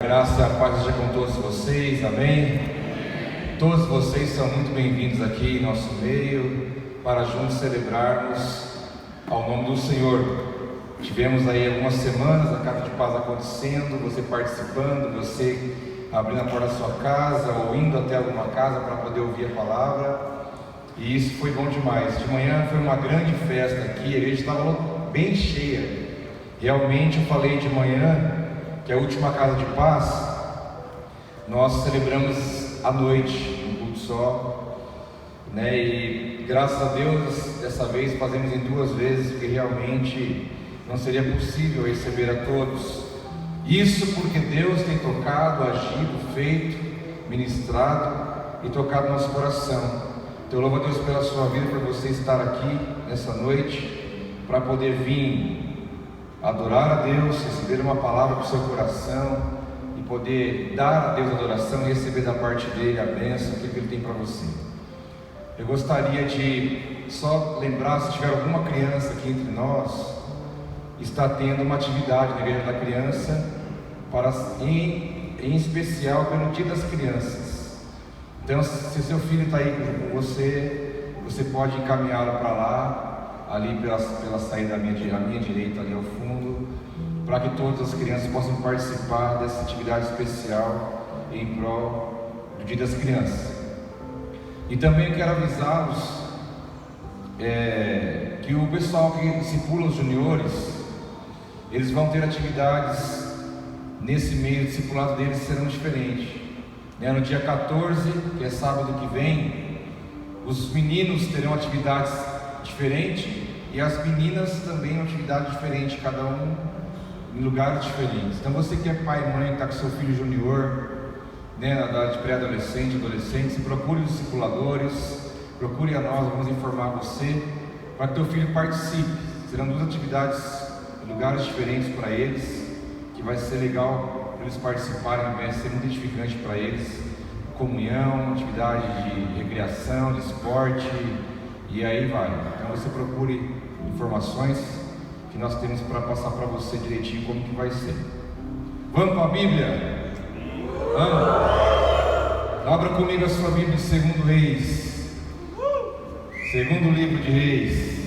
graça e a paz seja com todos vocês, amém? Todos vocês são muito bem-vindos aqui em nosso meio, para juntos celebrarmos ao nome do Senhor. Tivemos aí algumas semanas a Casa de Paz acontecendo, você participando, você abrindo a porta da sua casa, ou indo até alguma casa para poder ouvir a palavra, e isso foi bom demais. De manhã foi uma grande festa aqui, a igreja estava bem cheia. Realmente eu falei de manhã que a última Casa de Paz nós celebramos à noite, um culto só, né? E graças a Deus dessa vez fazemos em 2 vezes, porque realmente não seria possível receber a todos. Isso porque Deus tem tocado, agido, feito, ministrado e tocado nosso coração. Então eu louvo a Deus pela sua vida, por você estar aqui nessa noite, para poder vir adorar a Deus, receber uma palavra para o seu coração e poder dar a Deus a adoração e receber da parte dele a bênção, aquilo que ele tem para você. Eu gostaria de só lembrar, se tiver alguma criança aqui entre nós, está tendo uma atividade na Igreja da Criança, em especial pelo Dia das Crianças. Então, se seu filho está aí com você, você pode encaminhá-lo para lá, ali pela saída à minha direita, ali ao fundo, para que todas as crianças possam participar dessa atividade especial em prol do Dia das Crianças. E também quero avisá-los que o pessoal que discipula os juniores, eles vão ter atividades nesse meio, o discipulado deles serão diferentes, né? No dia 14, que é sábado que vem, os meninos terão atividades diferentes e as meninas também uma atividade diferente, cada um em lugares diferentes. Então você que é pai e mãe, que está com seu filho junior, né, na idade de pré-adolescente, adolescente, procure os discipuladores, procure a nós, vamos informar você, para que teu filho participe. Serão 2 atividades em lugares diferentes para eles, que vai ser legal para eles participarem, vai ser muito edificante para eles. Comunhão, atividade de recreação, de esporte, e aí vai. Então você procure informações que nós temos para passar para você direitinho como que vai ser. Vamos para a Bíblia? Vamos? Abra comigo a sua Bíblia em 2 Reis, segundo livro de Reis.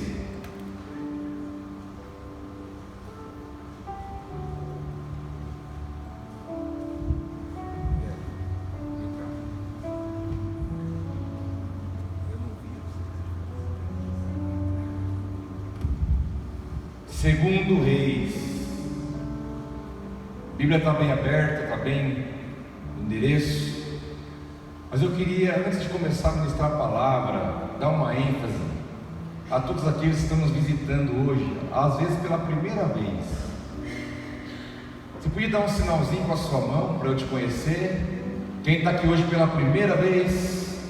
Segundo Reis. A Bíblia está bem aberta, está bem no endereço. Mas eu queria, antes de começar a ministrar a palavra, dar uma ênfase a todos aqueles que estão nos visitando hoje, às vezes pela primeira vez. Você podia dar um sinalzinho com a sua mão para eu te conhecer? Quem está aqui hoje pela primeira vez?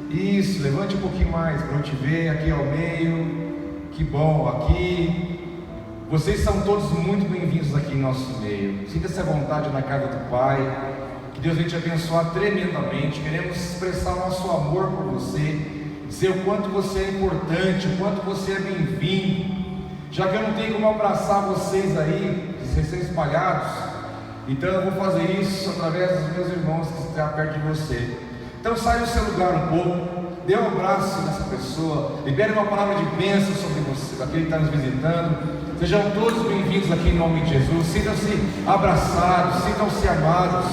Isso, levante um pouquinho mais para eu te ver aqui ao meio. Que bom, aqui. Vocês são todos muito bem-vindos aqui em nosso meio. Sinta-se à vontade na casa do Pai. Que Deus venha te abençoar tremendamente. Queremos expressar o nosso amor por você, dizer o quanto você é importante, o quanto você é bem-vindo. Já que eu não tenho como abraçar vocês aí, vocês são espalhados, então eu vou fazer isso através dos meus irmãos que estão perto de você. Então saia do seu lugar um pouco, dê um abraço nessa pessoa, libere uma palavra de bênção sobre você, aquele que está nos visitando. Sejam todos bem-vindos aqui em nome de Jesus. Sintam-se abraçados, sintam-se amados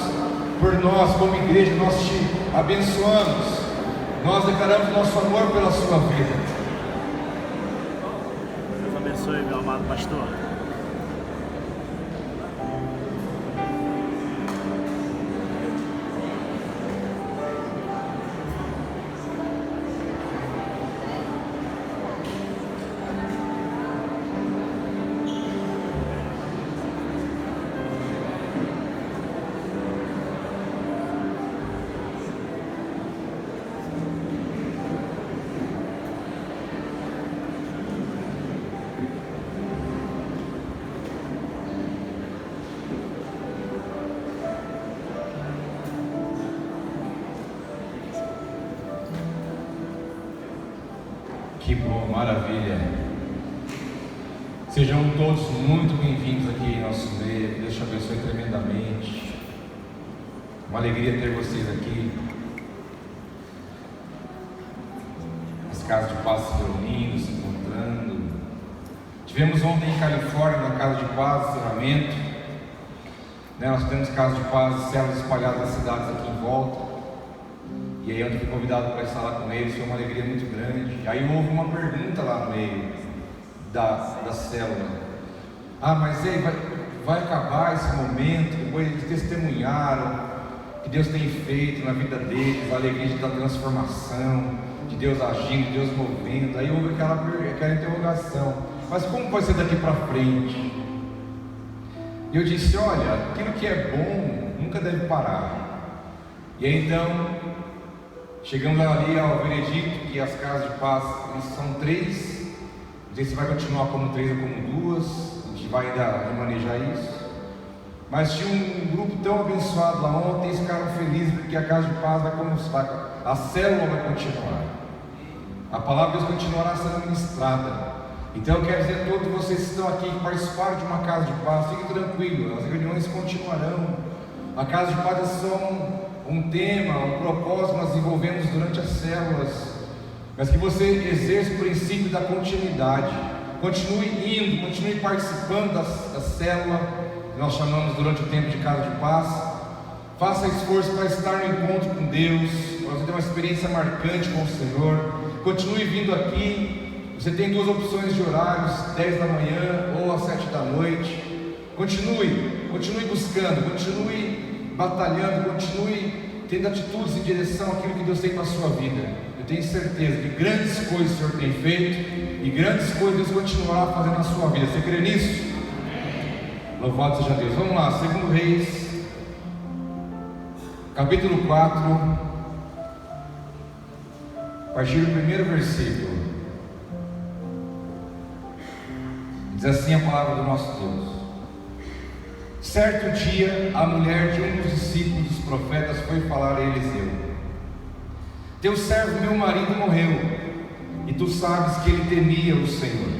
por nós como igreja. Nós te abençoamos, nós declaramos nosso amor pela sua vida. Deus abençoe, meu amado pastor. Que bom, maravilha. Sejam todos muito bem-vindos aqui em nosso meio. Deus te abençoe tremendamente. Uma alegria ter vocês aqui. As casas de paz se reunindo, se encontrando. Tivemos ontem em Califórnia, na Casa de Paz, encerramento. Nós temos casas de paz e células espalhadas nas cidades aqui em volta. E aí eu fui convidado para estar lá com eles, foi uma alegria muito grande. E aí houve uma pergunta lá no meio da célula. Mas aí vai acabar esse momento, depois eles testemunharam o que Deus tem feito na vida deles, a alegria da transformação, de Deus agindo, de Deus movendo. Aí houve aquela interrogação: mas como vai ser daqui para frente? E eu disse: olha, aquilo que é bom nunca deve parar. E aí então chegamos ali ao veredito que as casas de paz são 3. Não sei se vai continuar como 3 ou como 2. A gente vai ainda remanejar isso. Mas tinha um grupo tão abençoado lá ontem. Eles ficaram felizes porque a casa de paz vai começar, a célula vai continuar, a palavra de Deus continuará sendo ministrada. Então eu quero dizer a todos vocês que estão aqui, que participaram de uma casa de paz, fiquem tranquilos, as reuniões continuarão. A casa de paz é só um tema, um propósito que nós desenvolvemos durante as células, mas que você exerça o princípio da continuidade. Continue indo, continue participando da célula que nós chamamos durante o tempo de casa de paz. Faça esforço para estar no encontro com Deus, para você ter uma experiência marcante com o Senhor. Continue vindo aqui. Você tem 2 opções de horários: 10 da manhã ou às 7 da noite. Continue buscando, continue batalhando, continue tendo atitudes em direção àquilo que Deus tem para a sua vida. Eu tenho certeza que grandes coisas o Senhor tem feito e grandes coisas Deus continuará fazendo na sua vida. Você crê nisso? Louvado seja Deus. Vamos lá, 2 Reis, capítulo 4, a partir do primeiro versículo. Diz assim a palavra do nosso Deus: certo dia, a mulher de um dos discípulos dos profetas foi falar a Eliseu: teu servo, meu marido, morreu, e tu sabes que ele temia o Senhor.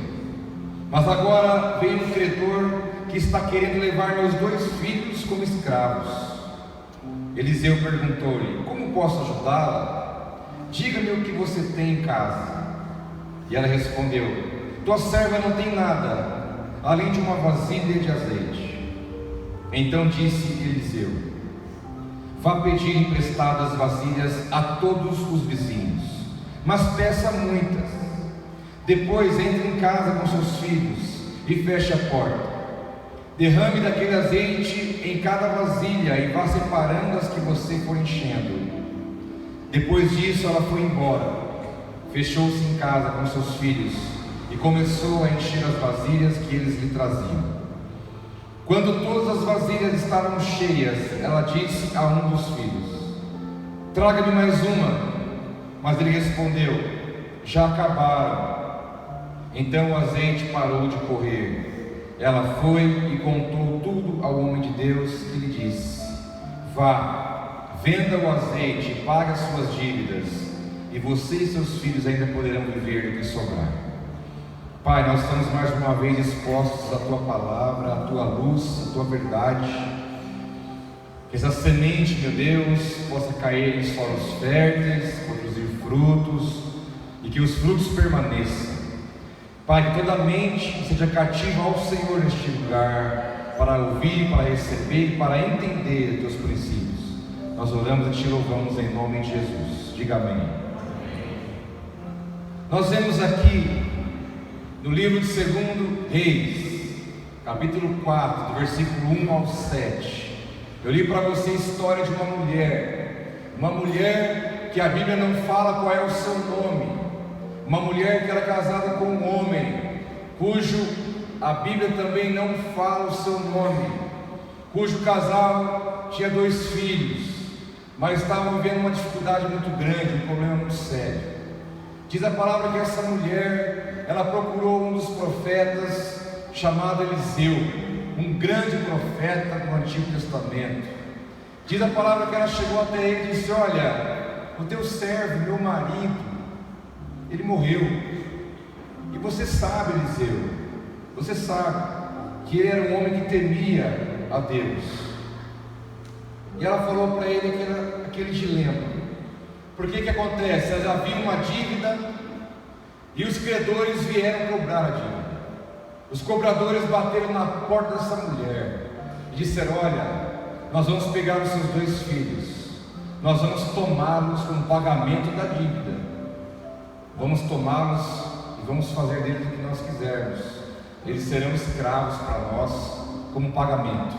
Mas agora veio um credor que está querendo levar meus 2 filhos como escravos. Eliseu perguntou-lhe: como posso ajudá-la? Diga-me o que você tem em casa. E ela respondeu: tua serva não tem nada, além de uma vasilha de azeite. Então disse Eliseu: vá pedir emprestadas vasilhas a todos os vizinhos, mas peça muitas. Depois entre em casa com seus filhos e feche a porta. Derrame daquele azeite em cada vasilha e vá separando as que você for enchendo. Depois disso ela foi embora, fechou-se em casa com seus filhos e começou a encher as vasilhas que eles lhe traziam. Quando todas as vasilhas estavam cheias, ela disse a um dos filhos: traga-me mais uma. Mas ele respondeu: já acabaram. Então o azeite parou de correr. Ela foi e contou tudo ao homem de Deus, que lhe disse: vá, venda o azeite e pague as suas dívidas, e você e seus filhos ainda poderão viver do que sobrar. Pai, nós estamos mais uma vez expostos à Tua palavra, à Tua luz, à Tua verdade. Que essa semente, meu Deus, possa cair em solos férteis, produzir frutos, e que os frutos permaneçam. Pai, que toda mente seja cativa ao Senhor neste lugar, para ouvir, para receber e para entender os Teus princípios. Nós oramos e Te louvamos em nome de Jesus. Diga amém. Nós vemos aqui no livro de 2 Reis, capítulo 4, do versículo 1 ao 7. Eu li para você a história de uma mulher que a Bíblia não fala qual é o seu nome, uma mulher que era casada com um homem, cujo a Bíblia também não fala o seu nome, cujo casal tinha 2 filhos, mas estavam vivendo uma dificuldade muito grande, um problema muito sério. Diz a palavra que essa mulher, ela procurou um dos profetas chamado Eliseu, um grande profeta do Antigo Testamento. Diz a palavra que ela chegou até ele e disse: olha, o teu servo, meu marido, ele morreu. E você sabe, Eliseu, você sabe que ele era um homem que temia a Deus. E ela falou para ele aquele dilema. Por que acontece? Ela havia uma dívida e os credores vieram cobrar a dívida. Os cobradores bateram na porta dessa mulher e disseram: olha, nós vamos pegar os seus 2 filhos, nós vamos tomá-los como pagamento da dívida, vamos tomá-los e vamos fazer deles o que nós quisermos, eles serão escravos para nós como pagamento.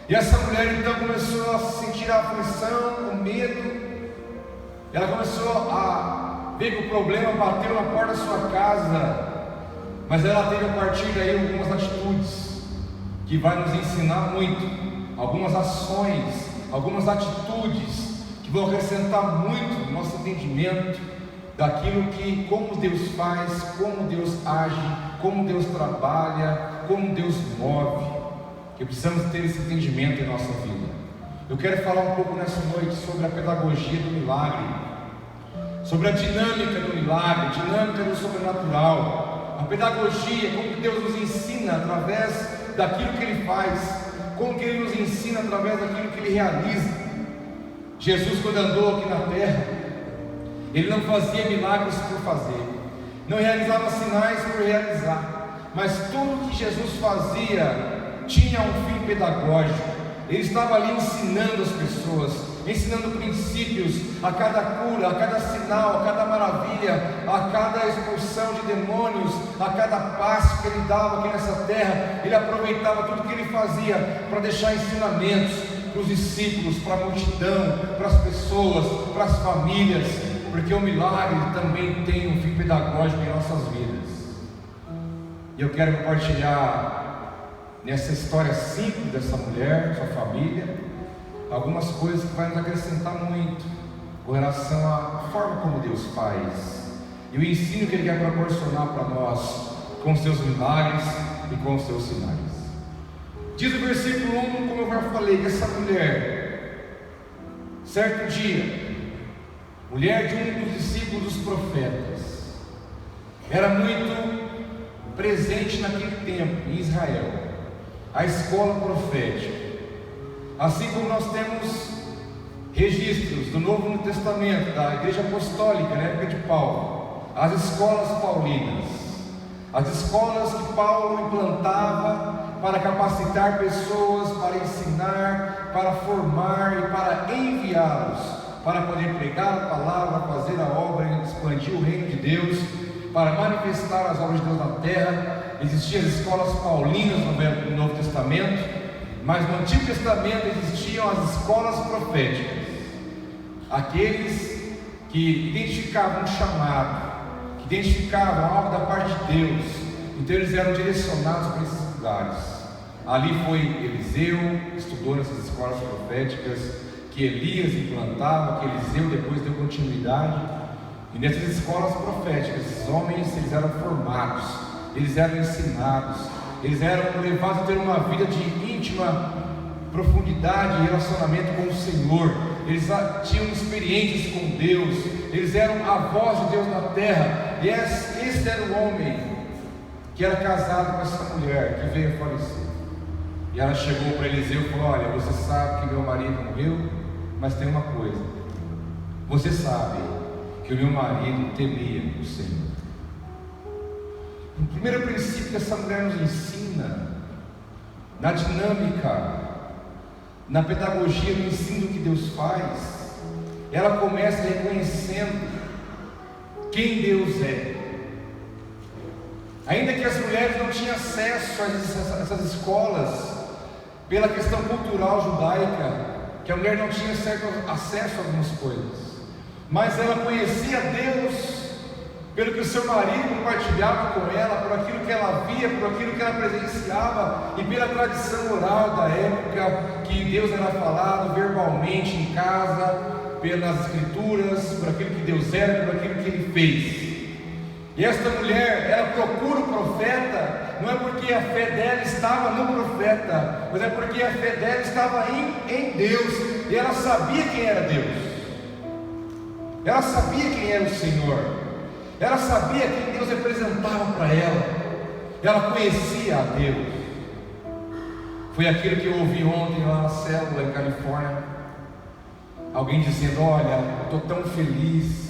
E essa mulher então começou a sentir a aflição, o medo. Ela começou a ver que o problema bateu na porta da sua casa, mas ela teve a partir daí algumas atitudes que vai nos ensinar muito, algumas ações, algumas atitudes que vão acrescentar muito no nosso entendimento daquilo que, como Deus faz, como Deus age, como Deus trabalha, como Deus move, que precisamos ter esse entendimento em nossa vida. Eu quero falar um pouco nessa noite sobre a pedagogia do milagre, sobre a dinâmica do milagre, a dinâmica do sobrenatural, a pedagogia, como Deus nos ensina através daquilo que Ele faz, como que Ele nos ensina através daquilo que Ele realiza. Jesus, quando andou aqui na terra, Ele não fazia milagres por fazer, não realizava sinais por realizar, mas tudo que Jesus fazia tinha um fim pedagógico. Ele estava ali ensinando as pessoas, ensinando princípios a cada cura, a cada sinal, a cada maravilha, a cada expulsão de demônios, a cada passo que Ele dava aqui nessa terra. Ele aproveitava tudo que Ele fazia para deixar ensinamentos para os discípulos, para a multidão, para as pessoas, para as famílias, porque o milagre também tem um fim pedagógico em nossas vidas. E eu quero compartilhar nessa história simples dessa mulher, sua família, algumas coisas que vai nos acrescentar muito com relação à forma como Deus faz e o ensino que Ele quer proporcionar para nós com os seus milagres e com os seus sinais. Diz o versículo 1, como eu já falei, que essa mulher, certo dia, mulher de um dos discípulos dos profetas, era muito presente naquele tempo em Israel, a escola profética. Assim como nós temos registros do Novo Testamento, da Igreja Apostólica, na época de Paulo, as escolas paulinas, as escolas que Paulo implantava para capacitar pessoas, para ensinar, para formar e para enviá-los, para poder pregar a palavra, fazer a obra, expandir o reino de Deus, para manifestar as obras de Deus na terra. Existiam as escolas paulinas no Novo Testamento, mas no Antigo Testamento existiam as escolas proféticas, aqueles que identificavam um chamado, que identificavam algo da parte de Deus, então eles eram direcionados para esses lugares. Ali foi Eliseu, estudou nessas escolas proféticas, que Elias implantava, que Eliseu depois deu continuidade, e nessas escolas proféticas, esses homens, eles eram formados, eles eram ensinados, eles eram levados a ter uma vida de íntima profundidade e relacionamento com o Senhor. Eles tinham experiências com Deus, eles eram a voz de Deus na terra. E esse era o homem que era casado com essa mulher que veio a falecer. E ela chegou para Eliseu e falou: olha, você sabe que meu marido morreu, mas tem uma coisa, você sabe que o meu marido temia o Senhor. O primeiro princípio que essa mulher nos ensina, na dinâmica, na pedagogia, no ensino que Deus faz, ela começa reconhecendo quem Deus é. Ainda que as mulheres não tinham acesso a essas escolas, pela questão cultural judaica, que a mulher não tinha certo acesso a algumas coisas, mas ela conhecia Deus pelo que o seu marido compartilhava com ela, por aquilo que ela via, por aquilo que ela presenciava, e pela tradição oral da época, que Deus era falado verbalmente em casa, pelas escrituras, por aquilo que Deus era, por aquilo que Ele fez. E esta mulher, ela procura o profeta, não é porque a fé dela estava no profeta, mas é porque a fé dela estava em Deus, e ela sabia quem era Deus, ela sabia quem era o Senhor, ela sabia quem Deus representava para ela, ela conhecia a Deus. Foi aquilo que eu ouvi ontem lá na célula em Califórnia, alguém dizendo: olha, eu estou tão feliz,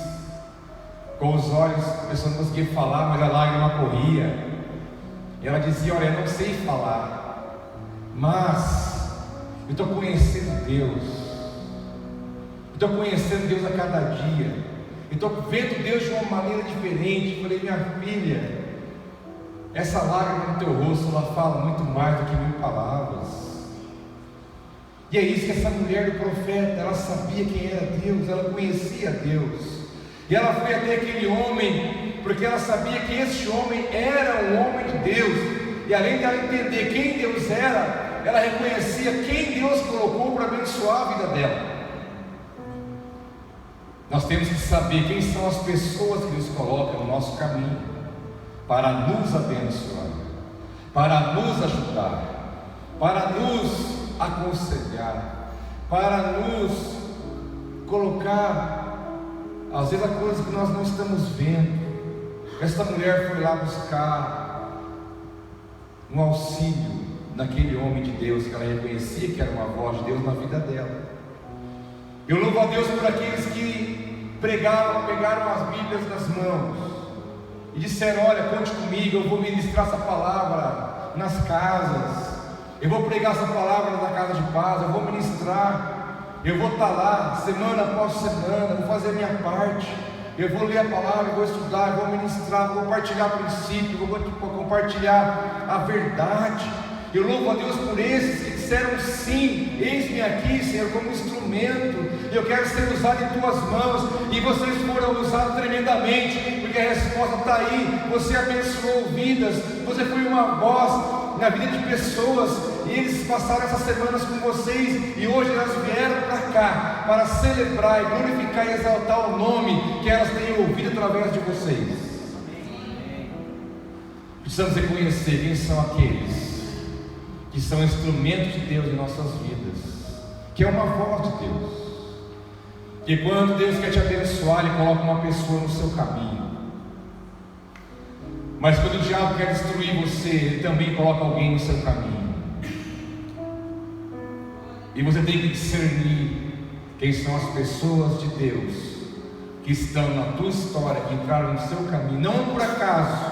com os olhos, a pessoa não conseguia falar, mas a lágrima corria, e ela dizia: olha, eu não sei falar, mas eu estou conhecendo Deus, estou conhecendo Deus a cada dia, eu estou vendo Deus de uma maneira diferente. Eu falei: minha filha, essa lágrima no teu rosto, ela fala muito mais do que 1000 palavras. E é isso que essa mulher do profeta, ela sabia quem era Deus, ela conhecia Deus, e ela foi até aquele homem, porque ela sabia que esse homem era um homem de Deus, e além de ela entender quem Deus era, ela reconhecia quem Deus colocou para abençoar a vida dela. Nós temos que saber quem são as pessoas que Deus coloca no nosso caminho, para nos abençoar, para nos ajudar, para nos aconselhar, para nos colocar, às vezes, a coisa que nós não estamos vendo. Esta mulher foi lá buscar um auxílio naquele homem de Deus, que ela reconhecia que era uma voz de Deus na vida dela. Eu louvo a Deus por aqueles que pegaram as Bíblias nas mãos e disseram: olha, conte comigo, eu vou ministrar essa palavra nas casas, eu vou pregar essa palavra na casa de paz, eu vou ministrar, eu vou estar lá semana após semana, vou fazer a minha parte, eu vou ler a palavra, eu vou estudar, eu vou ministrar, vou compartilhar princípios, eu vou compartilhar a verdade. Eu louvo a Deus por esses que disseram: sim, eis-me aqui, Senhor, como instrumento, eu quero ser usado em tuas mãos. E vocês foram usados tremendamente, porque a resposta está aí. Você abençoou vidas, você foi uma voz na vida de pessoas, e eles passaram essas semanas com vocês, e hoje elas vieram para cá para celebrar e glorificar e exaltar o nome que elas têm ouvido através de vocês. Precisamos reconhecer quem são aqueles que são instrumentos de Deus em nossas vidas, que é uma voz de Deus, que quando Deus quer te abençoar, Ele coloca uma pessoa no seu caminho. Mas quando o diabo quer destruir você, ele também coloca alguém no seu caminho. E você tem que discernir quem são as pessoas de Deus que estão na tua história, que entraram no seu caminho, não por acaso,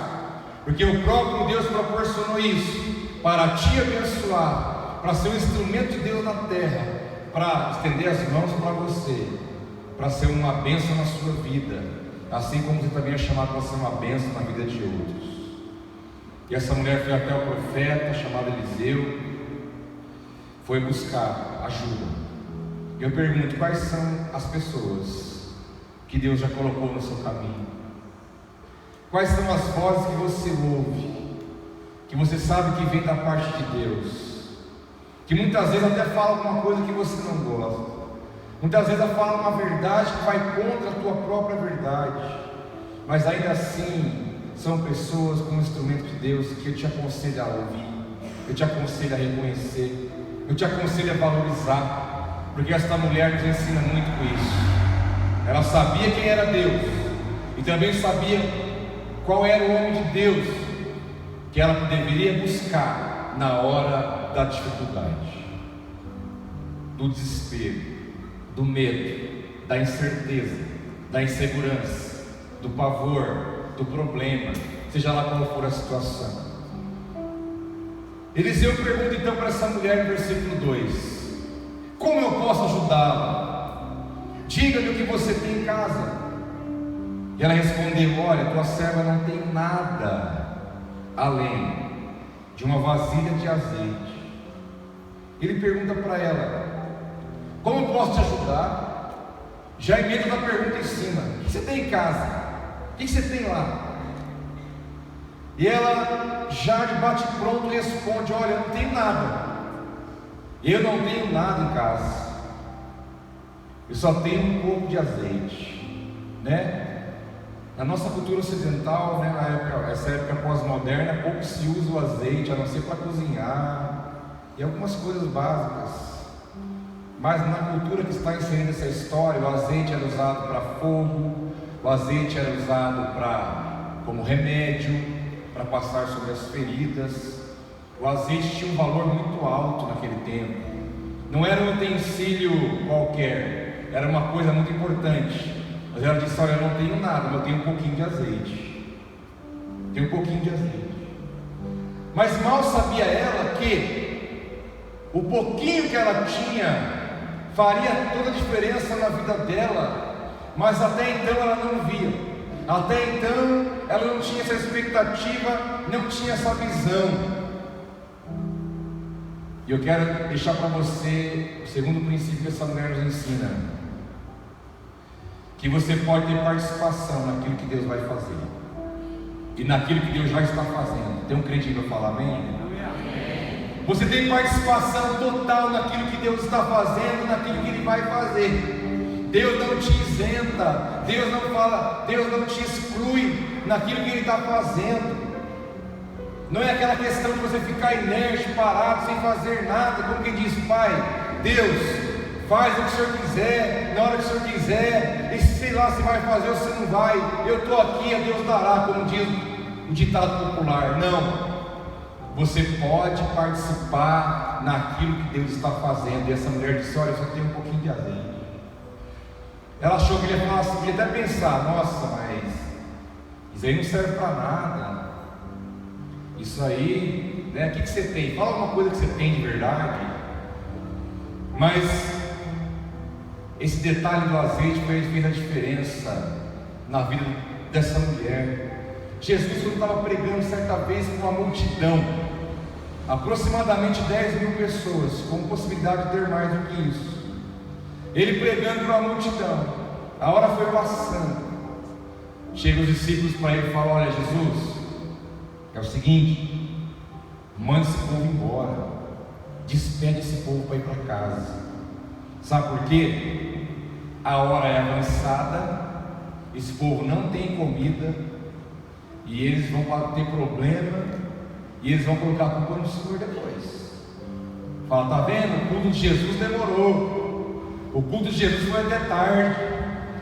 porque o próprio Deus proporcionou isso para te abençoar, para ser um instrumento de Deus na terra, para estender as mãos para você, para ser uma bênção na sua vida, assim como você também é chamado para ser uma bênção na vida de outros. E essa mulher foi até o profeta chamado Eliseu, foi buscar ajuda. Eu pergunto: quais são as pessoas que Deus já colocou no seu caminho? Quais são as vozes que você ouve, que você sabe que vem da parte de Deus, que muitas vezes até fala alguma coisa que você não gosta, muitas vezes ela fala uma verdade que vai contra a tua própria verdade, mas ainda assim são pessoas como instrumento de Deus, que eu te aconselho a ouvir, eu te aconselho a reconhecer, eu te aconselho a valorizar, porque esta mulher nos ensina muito com isso. Ela sabia quem era Deus, e também sabia qual era o homem de Deus que ela deveria buscar na hora da dificuldade, do desespero, do medo, da incerteza, da insegurança, do pavor, do problema, seja lá qual for a situação. Eliseu pergunta então para essa mulher no versículo 2: como eu posso ajudá-la? Diga-me o que você tem em casa. E ela respondeu: olha, tua serva não tem nada além de uma vasilha de azeite. Ele pergunta para ela: como eu posso te ajudar? Já emenda a pergunta em cima: o que você tem em casa? O que você tem lá? E ela já de bate pronto responde: olha, eu não tenho nada, eu não tenho nada em casa, eu só tenho um pouco de azeite, né? Na nossa cultura ocidental, né, essa época pós-moderna, pouco se usa o azeite, a não ser para cozinhar e algumas coisas básicas. Mas na cultura que está inserida essa história, o azeite era usado para fogo, o azeite era usado como remédio, para passar sobre as feridas. O azeite tinha um valor muito alto naquele tempo, não era um utensílio qualquer, era uma coisa muito importante. Mas ela disse: olha, eu não tenho nada, mas eu tenho um pouquinho de azeite. Tenho um pouquinho de azeite. Mas mal sabia ela que o pouquinho que ela tinha faria toda a diferença na vida dela. Mas até então ela não via. Até então ela não tinha essa expectativa, não tinha essa visão. E eu quero deixar para você o segundo princípio que essa mulher nos ensina: que você pode ter participação naquilo que Deus vai fazer e naquilo que Deus já está fazendo. Tem um crente para falar amém? Você tem participação total naquilo que Deus está fazendo, naquilo que Ele vai fazer. Deus não te isenta, Deus não fala, Deus não te exclui naquilo que Ele está fazendo. Não é aquela questão de você ficar inerte, parado, sem fazer nada, como quem diz: Pai, Deus, faz o que o Senhor quiser, na hora que o Senhor quiser, e sei lá se vai fazer ou se não vai, eu estou aqui, a Deus dará, como diz o ditado popular. Não, você pode participar naquilo que Deus está fazendo. E essa mulher disse: olha, eu só tenho um pouquinho de azeite. Ela achou que ele ia falar assim, ia até pensar: nossa, mas isso aí não serve para nada. Isso aí, né? O que você tem? Fala uma coisa que você tem de verdade. Mas esse detalhe do azeite fez a diferença na vida dessa mulher. Jesus, quando estava pregando certa vez para uma multidão, aproximadamente 10 mil pessoas, com possibilidade de ter mais do que isso, Ele pregando para uma multidão, a hora foi passando, chegam os discípulos para Ele e falam: olha, Jesus, é o seguinte, manda esse povo embora, despede esse povo para ir para casa. Sabe por quê? A hora é avançada, esse povo não tem comida, e eles vão ter problema, e eles vão colocar a culpa no Senhor depois. Fala: tá vendo? O culto de Jesus demorou, o culto de Jesus foi até tarde,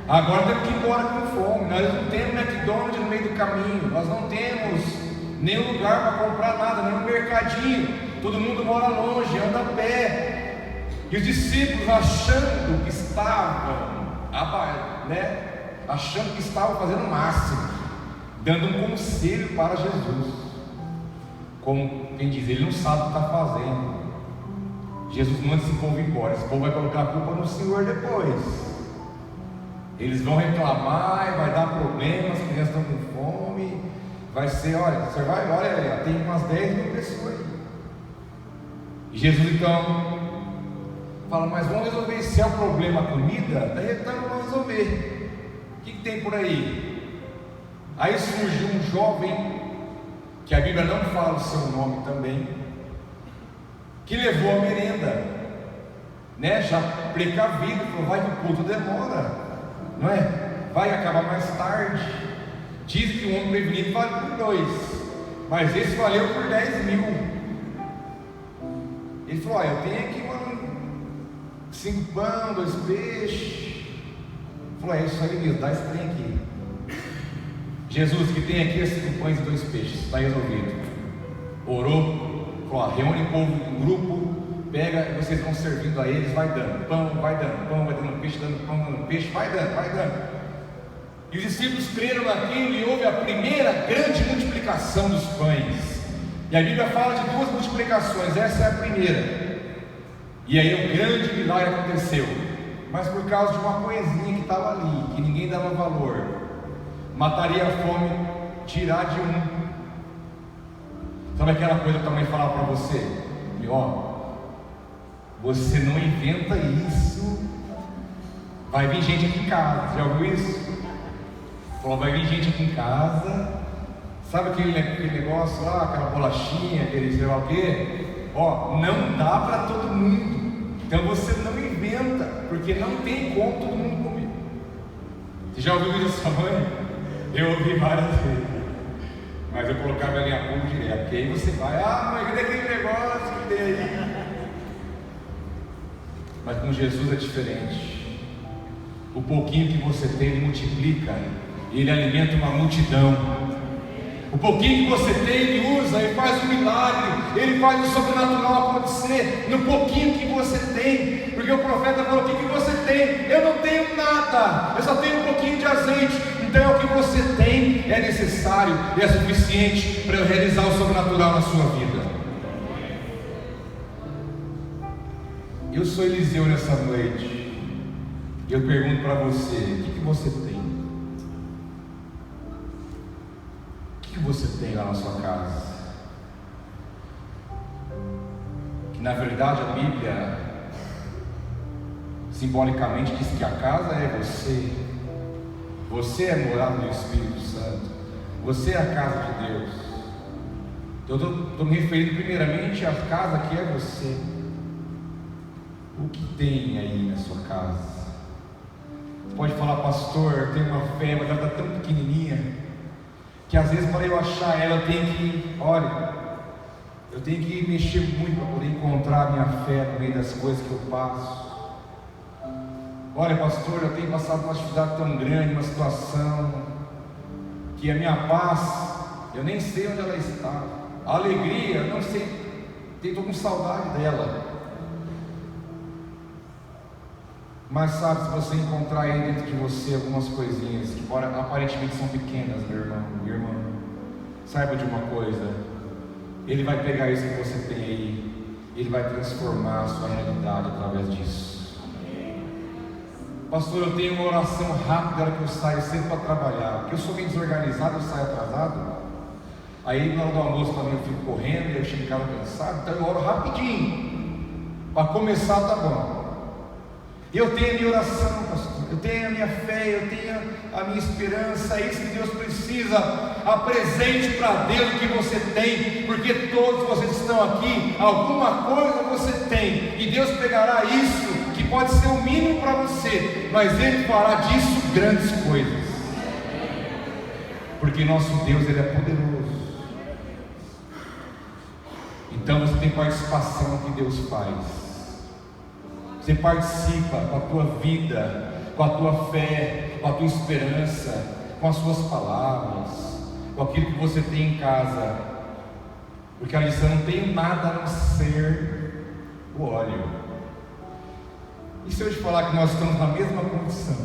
agora temos que ir embora com fome. Nós não temos McDonald's no meio do caminho, nós não temos nenhum lugar para comprar nada, nenhum mercadinho, todo mundo mora longe, anda a pé. E os discípulos achando que estavam, achando que estavam fazendo o máximo, dando um conselho para Jesus, como quem diz: ele não sabe o que está fazendo. Jesus manda esse povo embora, esse povo vai colocar a culpa no Senhor depois. Eles vão reclamar e vai dar problema, as crianças estão com fome, vai ser, olha, você vai, olha, tem umas 10 mil pessoas aí. E Jesus então fala: mas vamos resolver, se é o problema a comida, então vamos resolver. O que tem por aí? Aí surgiu um jovem, que a Bíblia não fala o seu nome também, que levou a merenda, né? Já precavido, falou: vai que o culto demora, não é? Vai acabar mais tarde. Diz que um homem prevenido vale por 2, mas esse valeu por 10 mil. Ele falou: olha, eu tenho aqui 5 pães, 2 peixes. Ele falou: é isso aí mesmo, dá esse trem aqui. Jesus, que tem aqui 5 pães e 2 peixes, está resolvido. Orou, falou: reúne o povo em grupo, pega, vocês vão servindo a eles, vai dando pão, vai dando peixe, vai dando. E os discípulos creram naquilo, e houve a primeira grande multiplicação dos pães. E a Bíblia fala de 2 multiplicações, essa é a primeira. E aí um grande milagre aconteceu, mas por causa de uma coisinha que estava ali, que ninguém dava valor, mataria a fome, tirar de um. Sabe aquela coisa que a tua mãe falava para você? E ó, você não inventa isso, vai vir gente aqui em casa. Já ouviu isso? Falou: vai vir gente aqui em casa, sabe aquele negócio lá, aquela bolachinha, aquele sei lá o quê? Ó, não dá para todo mundo, então você não inventa, porque não tem como todo mundo comer. Você já ouviu isso da sua mãe? Eu ouvi várias vezes, mas eu colocava a linha pública direto, porque aí você vai: ah, mãe, cadê aquele negócio que tem aí? Mas com Jesus é diferente. O pouquinho que você tem, Ele multiplica, Ele alimenta uma multidão. O pouquinho que você tem, Ele usa, Ele faz um milagre, Ele faz o sobrenatural acontecer no pouquinho que você tem. Porque o profeta falou: o que você tem? Eu não tenho nada, eu só tenho um pouquinho de azeite. Então é o que você tem, é necessário e é suficiente para eu realizar o sobrenatural na sua vida. Eu sou Eliseu nessa noite. E eu pergunto para você: o que você tem? O que você tem lá na sua casa? Que na verdade a Bíblia simbolicamente diz que a casa é você. Você é morada do Espírito Santo. Você é a casa de Deus. Eu estou me referindo primeiramente à casa que é você. O que tem aí na sua casa? Você pode falar: pastor, eu tenho uma fé, mas ela está tão pequenininha que às vezes para eu achar ela eu tenho que mexer muito para poder encontrar a minha fé no meio das coisas que eu passo. Olha, pastor, eu tenho passado uma dificuldade tão grande, uma situação que a minha paz, eu nem sei onde ela está. A alegria, eu não sei, estou com saudade dela. Mas sabe, se você encontrar aí dentro de você algumas coisinhas que aparentemente são pequenas, meu irmão, minha irmã, saiba de uma coisa: Ele vai pegar isso que você tem aí, Ele vai transformar a sua realidade através disso. Pastor, eu tenho uma oração rápida na hora que eu saio sempre para trabalhar, porque eu sou meio desorganizado, eu saio atrasado. Aí na hora do almoço também eu fico correndo, eu chego em casa cansado, então eu oro rapidinho, para começar tá bom. Eu tenho a minha oração, pastor, eu tenho a minha fé, eu tenho a minha esperança, é isso que Deus precisa. Apresente para Deus o que você tem, porque todos vocês que estão aqui, alguma coisa você tem, e Deus pegará isso, que pode ser o mínimo para você, mas Ele fará disso grandes coisas, porque nosso Deus, Ele é poderoso. Então você tem participação no que Deus faz. Você participa com a tua vida, com a tua fé, com a tua esperança, com as suas palavras, com aquilo que você tem em casa. Porque ali você não tem nada a não ser o óleo. E se eu te falar que nós estamos na mesma condição?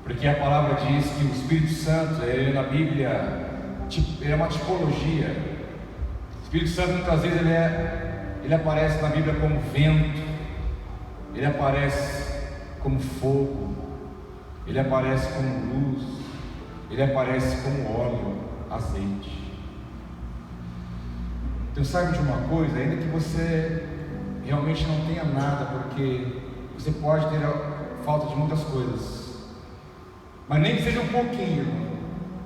Porque a palavra diz que o Espírito Santo, ele na Bíblia, ele é uma tipologia. O Espírito Santo muitas vezes ele aparece na Bíblia como vento, ele aparece como fogo, ele aparece como luz, ele aparece como óleo, azeite. Então saiba de uma coisa: ainda que você realmente não tenha nada, porque você pode ter falta de muitas coisas, mas nem que seja um pouquinho, irmão,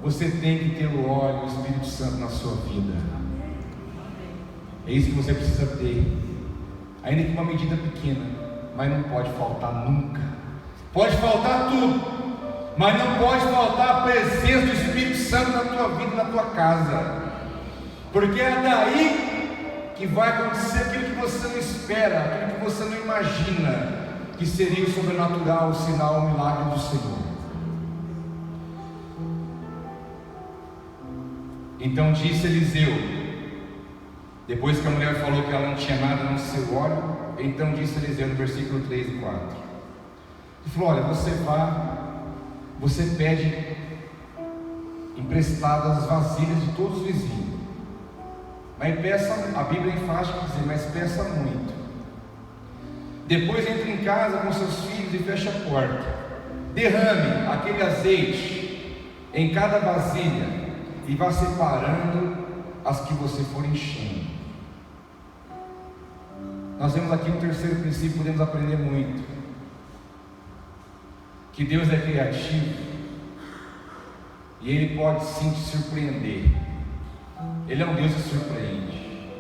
você tem que ter o óleo, o Espírito Santo na sua vida. É isso que você precisa ter, ainda que uma medida pequena, mas não pode faltar nunca. Pode faltar tudo, mas não pode faltar a presença do Espírito Santo na tua vida, na tua casa, porque é daí que vai acontecer aquilo que você não espera, aquilo que você não imagina, que seria o sobrenatural, o sinal, o milagre do Senhor. Então disse Eliseu, depois que a mulher falou que ela não tinha nada no seu óleo, então disse Eliseu no versículo 3 e 4, ele falou: olha, você pede emprestadas as vasilhas de todos os vizinhos, mas peça, a Bíblia é enfática dizer, mas peça muito. Depois entre em casa com seus filhos e feche a porta, derrame aquele azeite em cada vasilha e vá separando as que você for enchendo. Nós vemos aqui um terceiro princípio, podemos aprender muito, que Deus é criativo e Ele pode sim te surpreender. Ele é um Deus que surpreende,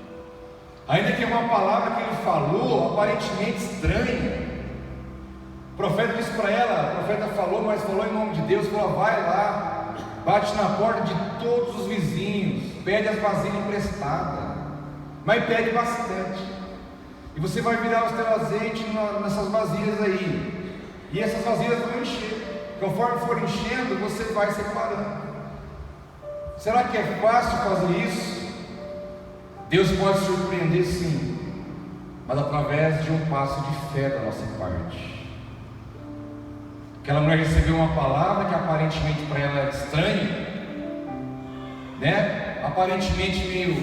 ainda que é uma palavra que Ele falou aparentemente estranha. O profeta disse para ela, o profeta falou, mas falou em nome de Deus, falou: vai lá, bate na porta de todos os vizinhos, pede as vasilhas emprestadas, mas pede bastante, e você vai virar o teu azeite nessas vasilhas aí, e essas vasilhas vão encher. Conforme for enchendo, você vai separando. Será que é fácil fazer isso? Deus pode surpreender sim, mas através de um passo de fé da nossa parte. Aquela mulher recebeu uma palavra que aparentemente para ela era estranha, né? Aparentemente meio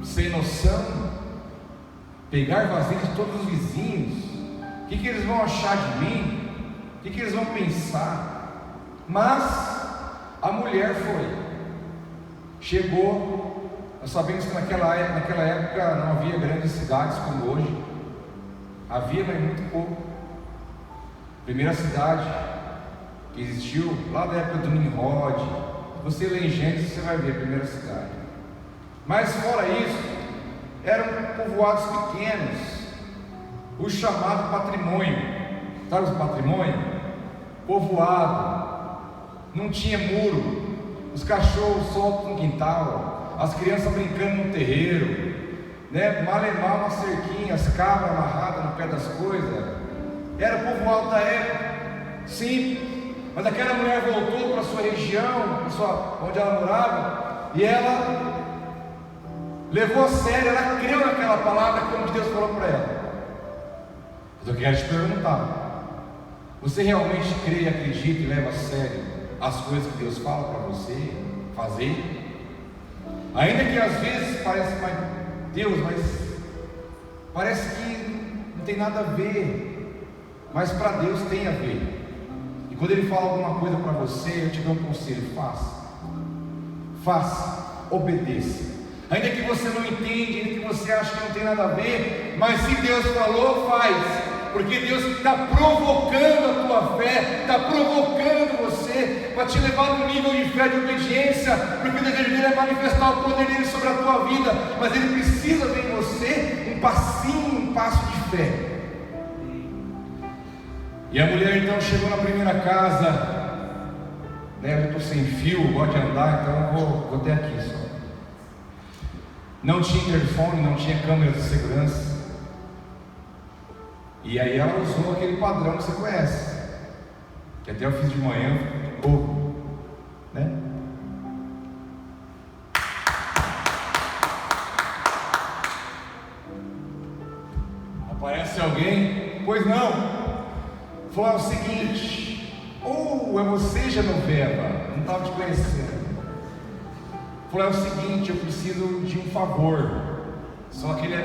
sem noção. Pegar vasilhas de todos os vizinhos. O que eles vão achar de mim? O que eles vão pensar? Mas a mulher foi. Chegou. Nós sabemos que naquela época não havia grandes cidades como hoje. Havia, mas muito pouco. A primeira cidade que existiu, lá da época do Nimrod. Você lê em Gênesis, você vai ver a primeira cidade. Mas fora isso, eram povoados pequenos, o chamado patrimônio. Sabe o patrimônio? Povoado, não tinha muro, os cachorros soltos no quintal, as crianças brincando no terreiro, né? Malemar uma cerquinha, as cabras amarradas no pé das coisas. Era o povoado da época, simples. Mas aquela mulher voltou para a sua região, onde ela morava, e ela levou a sério, ela creu naquela palavra como Deus falou para ela. Mas eu quero te perguntar: você realmente crê, acredita e leva a sério as coisas que Deus fala para você fazer? Ainda que às vezes pareça, mas parece que não tem nada a ver, mas para Deus tem a ver. E quando Ele fala alguma coisa para você, eu te dou um conselho: faça, obedeça. Ainda que você não entende, ainda que você acha que não tem nada a ver, mas se Deus falou, faz, porque Deus está provocando a tua fé, está provocando você para te levar num nível de fé, de obediência, porque o desejo dele é manifestar o poder dele sobre a tua vida, mas ele precisa ver em você um passo de fé. E a mulher então chegou na primeira casa, né? Eu estou sem fio, gosto de andar, então eu vou até aqui só. Não tinha interfone, não tinha câmera de segurança. E aí ela usou aquele padrão que você conhece, que até eu fiz de manhã, pouco, né? Aparece alguém? Pois não. Falou o seguinte: é você, Genoveva, não estava te conhecendo. Falou: é o seguinte, eu preciso de um favor. Só que ele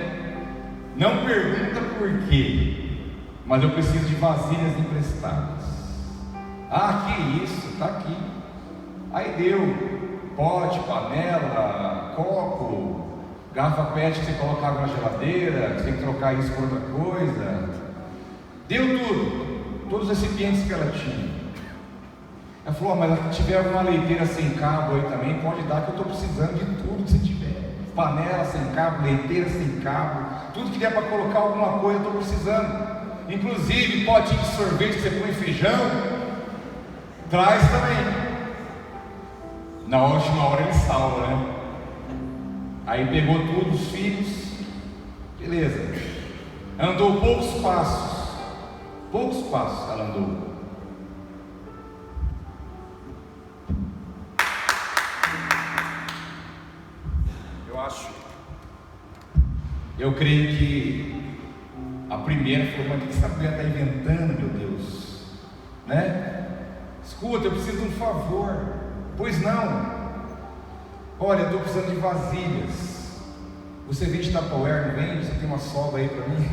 não pergunta por quê, mas eu preciso de vasilhas emprestadas. Ah, que isso, está aqui. Aí deu pote, panela, copo, garrafa PET que você coloca água na geladeira, você tem que trocar isso por outra coisa. Deu tudo, todos os recipientes que ela tinha. Ela falou: mas se tiver alguma leiteira sem cabo aí também, pode dar, que eu estou precisando de tudo que você tiver. Panela sem cabo, leiteira sem cabo, tudo que der para colocar alguma coisa, eu estou precisando. Inclusive potinho de sorvete que você põe feijão, traz também. Na última hora ele salva, né? Aí pegou tudo, os filhos, beleza. Andou poucos passos ela andou. Eu creio que a primeira falou: mas o que essa mulher está inventando, meu Deus, né? Escuta, eu preciso de um favor. Pois não. Olha, eu estou precisando de vasilhas. Você vende Tupperware, não vende? Você tem uma sobra aí para mim?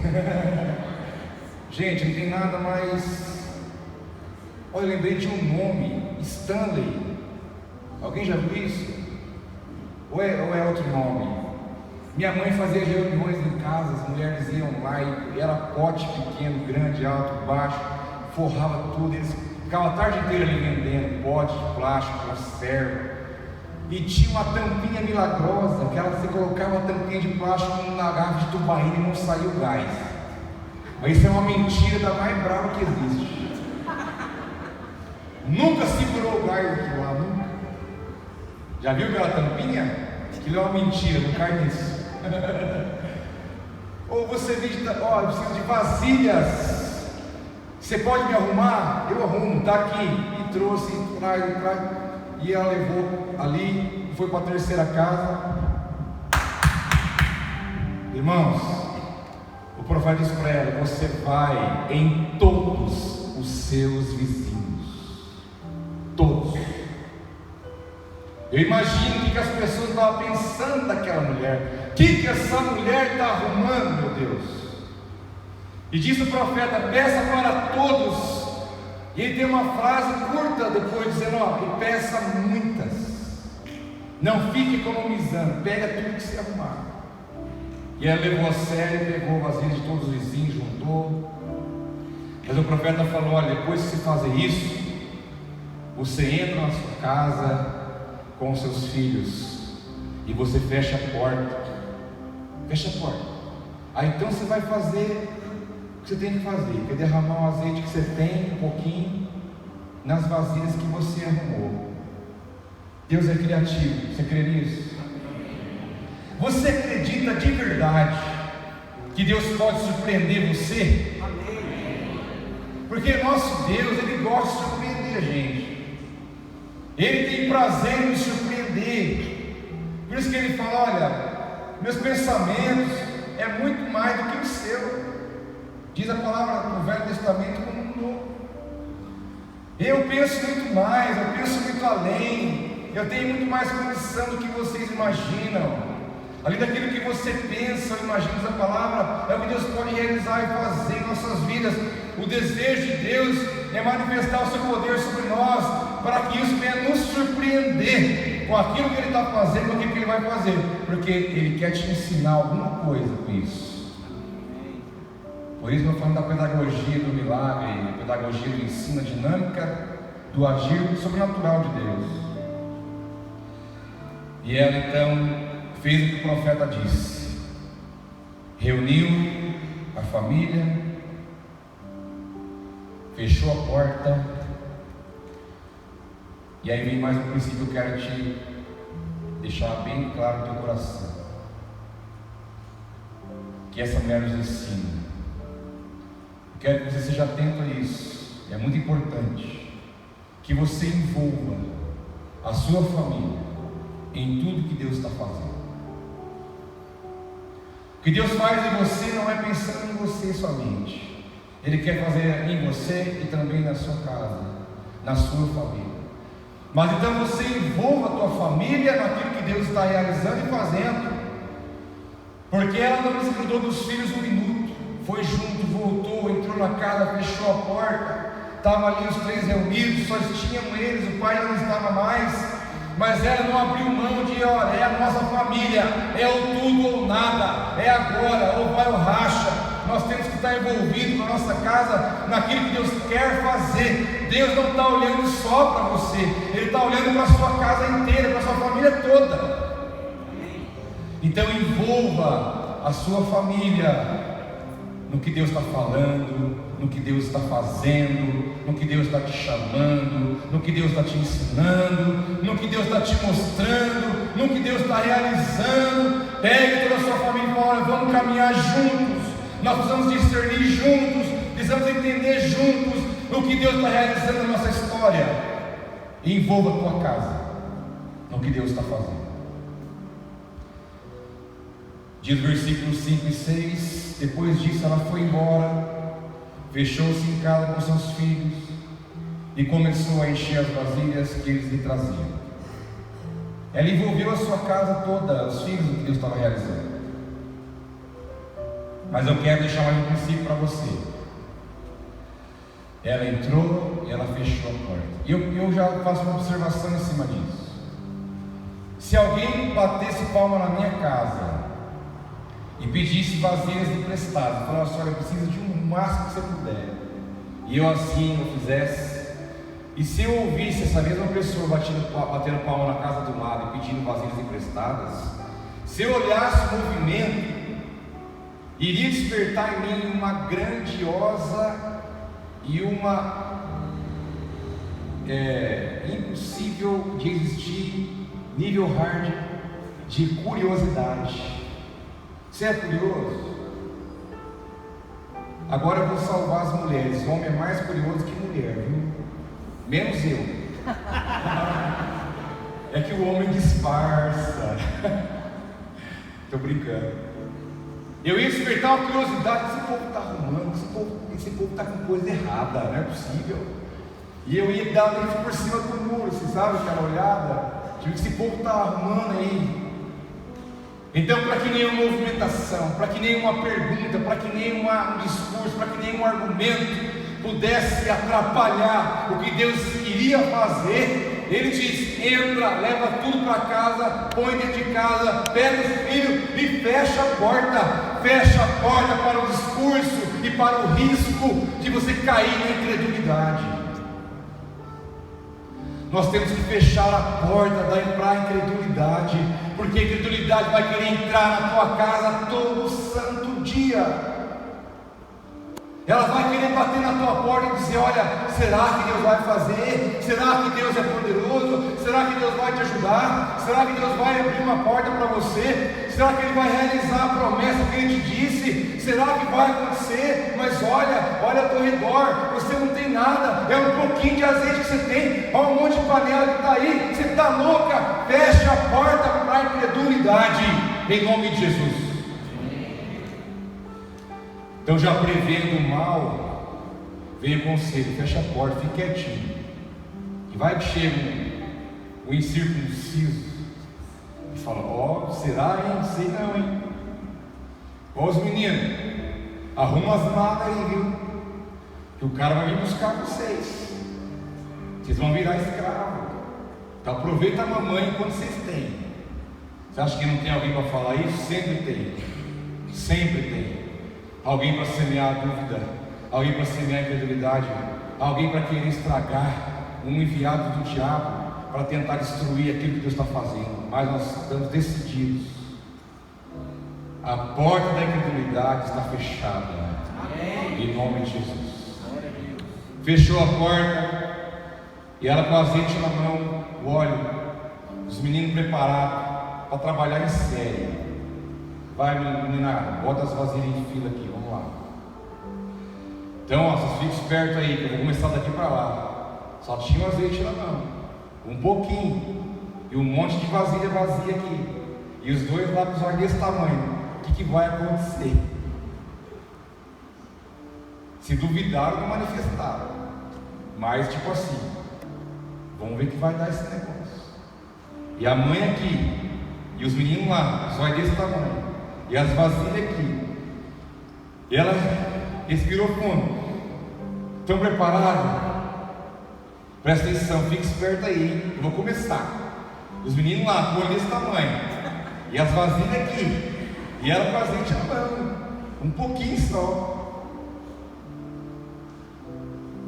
Gente, não tem nada mais. Olha, eu lembrei de um nome, Stanley. Alguém já viu isso? Ou é outro nome? Minha mãe fazia reuniões em casa, as mulheres iam lá e era pote pequeno, grande, alto, baixo, forrava tudo, eles ficavam a tarde inteira ali vendendo pote de plástico, conserva, e tinha uma tampinha milagrosa, que você colocava a tampinha de plástico na garrafa de tubaína e não saía o gás. Mas isso é uma mentira da mais brava que existe. Nunca segurou o gás daquilo lá, nunca. Já viu aquela tampinha? Aquilo é uma mentira, não cai nisso. Ou você diz: eu preciso de vasilhas, você pode me arrumar? Eu arrumo, está aqui. E trouxe, traz. E ela levou ali, foi para a terceira casa. Irmãos, o profeta disse para ela: você vai em todos os seus vizinhos. Todos. Eu imagino o que as pessoas estavam pensando daquela mulher. O que essa mulher está arrumando, meu Deus? E diz o profeta: peça para todos. E ele tem uma frase curta depois dizendo: e peça muitas. Não fique economizando, pega tudo que você arrumar. E ela levou a sério, pegou vasilhas de todos os vizinhos, juntou. Mas o profeta falou: olha, depois de você fazer isso, você entra na sua casa com os seus filhos e você fecha a porta. Fecha a porta. Aí então você vai fazer o que você tem que fazer, que é derramar o azeite que você tem, um pouquinho, nas vasilhas que você arrumou. Deus é criativo, você crê nisso? Você acredita de verdade que Deus pode surpreender você? Porque nosso Deus, Ele gosta de surpreender a gente. Ele tem prazer em nos surpreender. Por isso que Ele fala: olha, meus pensamentos é muito mais do que o seu. Diz a palavra no Velho Testamento como no Novo. Eu penso muito mais, eu penso muito além. Eu tenho muito mais condição do que vocês imaginam. Além daquilo que você pensa ou imagina, a palavra é o que Deus pode realizar e fazer em nossas vidas. O desejo de Deus é manifestar o seu poder sobre nós, para que isso venha nos surpreender com aquilo que Ele está fazendo, com aquilo que Ele vai fazer, porque Ele quer te ensinar alguma coisa com isso. Por isso nós falamos da pedagogia do milagre, a pedagogia do ensino, a dinâmica do agir sobrenatural de Deus. E ela então fez o que o profeta disse, reuniu a família, fechou a porta. E aí vem mais um princípio que eu quero te deixar bem claro no teu coração, que essa mulher nos ensina. Eu quero que você seja atento a isso. É muito importante que você envolva a sua família em tudo que Deus está fazendo. O que Deus faz em você não é pensando em você somente. Ele quer fazer em você e também na sua casa, na sua família. Mas então você envolva a tua família naquilo que Deus está realizando e fazendo. Porque ela não desgrudou dos filhos um minuto. Foi junto, voltou, entrou na casa, fechou a porta. Estavam ali os três reunidos, só tinham eles, o pai já não estava mais. Mas ela não abriu mão de: olha, é a nossa família, é o tudo ou nada, é agora, ou vai ou racha. Nós temos que estar envolvidos com a nossa casa, naquilo que Deus quer fazer. Deus não está olhando só para você, Ele está olhando para a sua casa inteira, para a sua família toda. Então envolva a sua família no que Deus está falando, no que Deus está fazendo, no que Deus está te chamando, no que Deus está te ensinando, no que Deus está te mostrando, no que Deus está realizando. Pegue toda a sua família e fala: vamos caminhar juntos, nós precisamos discernir juntos, precisamos entender juntos o que Deus está realizando na nossa história. E envolva a tua casa no que Deus está fazendo. Diz o versículo 5 e 6: depois disso ela foi embora, fechou-se em casa com seus filhos e começou a encher as vasilhas que eles lhe traziam. Ela envolveu a sua casa toda, os filhos, do que Deus estava realizando. Mas eu quero deixar mais um princípio para você. Ela entrou e ela fechou a porta. E eu já faço uma observação em cima disso. Se alguém batesse palma na minha casa e pedisse vasilhas emprestadas, falasse: olha, eu preciso de um máximo que você puder, e eu assim eu fizesse, e se eu ouvisse essa mesma pessoa batendo palma na casa do lado e pedindo vasilhas emprestadas, se eu olhasse o movimento, iria despertar em mim uma grandiosa e uma impossível de existir nível hard de curiosidade. Você é curioso? Agora eu vou salvar as mulheres. O homem é mais curioso que mulher, viu? Menos eu. É que o homem disfarça. Estou brincando. Eu ia despertar uma curiosidade: esse povo está arrumando, esse povo está com coisa errada, não é possível. E eu ia dar dentro por cima do muro, você sabe, aquela olhada, tipo, esse povo está arrumando aí. Então, para que nenhuma movimentação, para que nenhuma pergunta, para que nenhum discurso, para que nenhum argumento pudesse atrapalhar o que Deus queria fazer, Ele diz: entra, leva tudo para casa, põe dentro de casa, pega os filhos e fecha a porta para o discurso e para o risco de você cair na incredulidade. Nós temos que fechar a porta para a incredulidade, porque a incredulidade vai querer entrar na tua casa todo santo dia. Ela vai querer bater na tua porta e dizer: olha, será que Deus vai fazer? Será que Deus é poderoso? Será que Deus vai te ajudar? Será que Deus vai abrir uma porta para você? Será que Ele vai realizar a promessa que Ele te disse? Será que vai acontecer? Mas olha ao teu redor, você não tem nada, é um pouquinho de azeite que você tem, olha um monte de panela que está aí, você está louca. Feche a porta para a incredulidade, em nome de Jesus. Então, já prevendo o mal, vem o conselho: fecha a porta, fique quietinho. E vai que chega o incircunciso e fala: ó, será, hein? Sei não, hein? Ó, os meninos, arruma as malas aí, viu? Que o cara vai vir buscar vocês. Vocês vão virar escravo. Então aproveita a mamãe enquanto vocês têm. Você acha que não tem alguém para falar isso? Sempre tem. Sempre tem. Alguém para semear a dúvida, alguém para semear a incredulidade, alguém para querer estragar, um enviado do diabo para tentar destruir aquilo que Deus está fazendo. Mas nós estamos decididos. A porta da incredulidade está fechada. Amém. Em nome de Jesus. Fechou a porta, e ela com azeite na mão, o óleo, os meninos preparados para trabalhar em série. Vai, meninada, bota as vasilhas em fila aqui, vamos lá. Então, ó, vocês ficam espertos aí, que eu vou começar daqui para lá. Só tinha o azeite na mão, um pouquinho, e um monte de vasilha vazia aqui, e os dois lá com os olhos desse tamanho. O que vai acontecer? Se duvidaram, não manifestaram, mas tipo assim, vamos ver o que vai dar esse negócio. E a mãe aqui, e os meninos lá, os olhos desse tamanho, e as vasilhas aqui. E ela respirou fundo. Estão preparados? Presta atenção, fique esperto aí, hein? Eu vou começar. Os meninos lá, com o olho desse tamanho, e as vasilhas aqui, e ela com azeite na mão, um pouquinho só.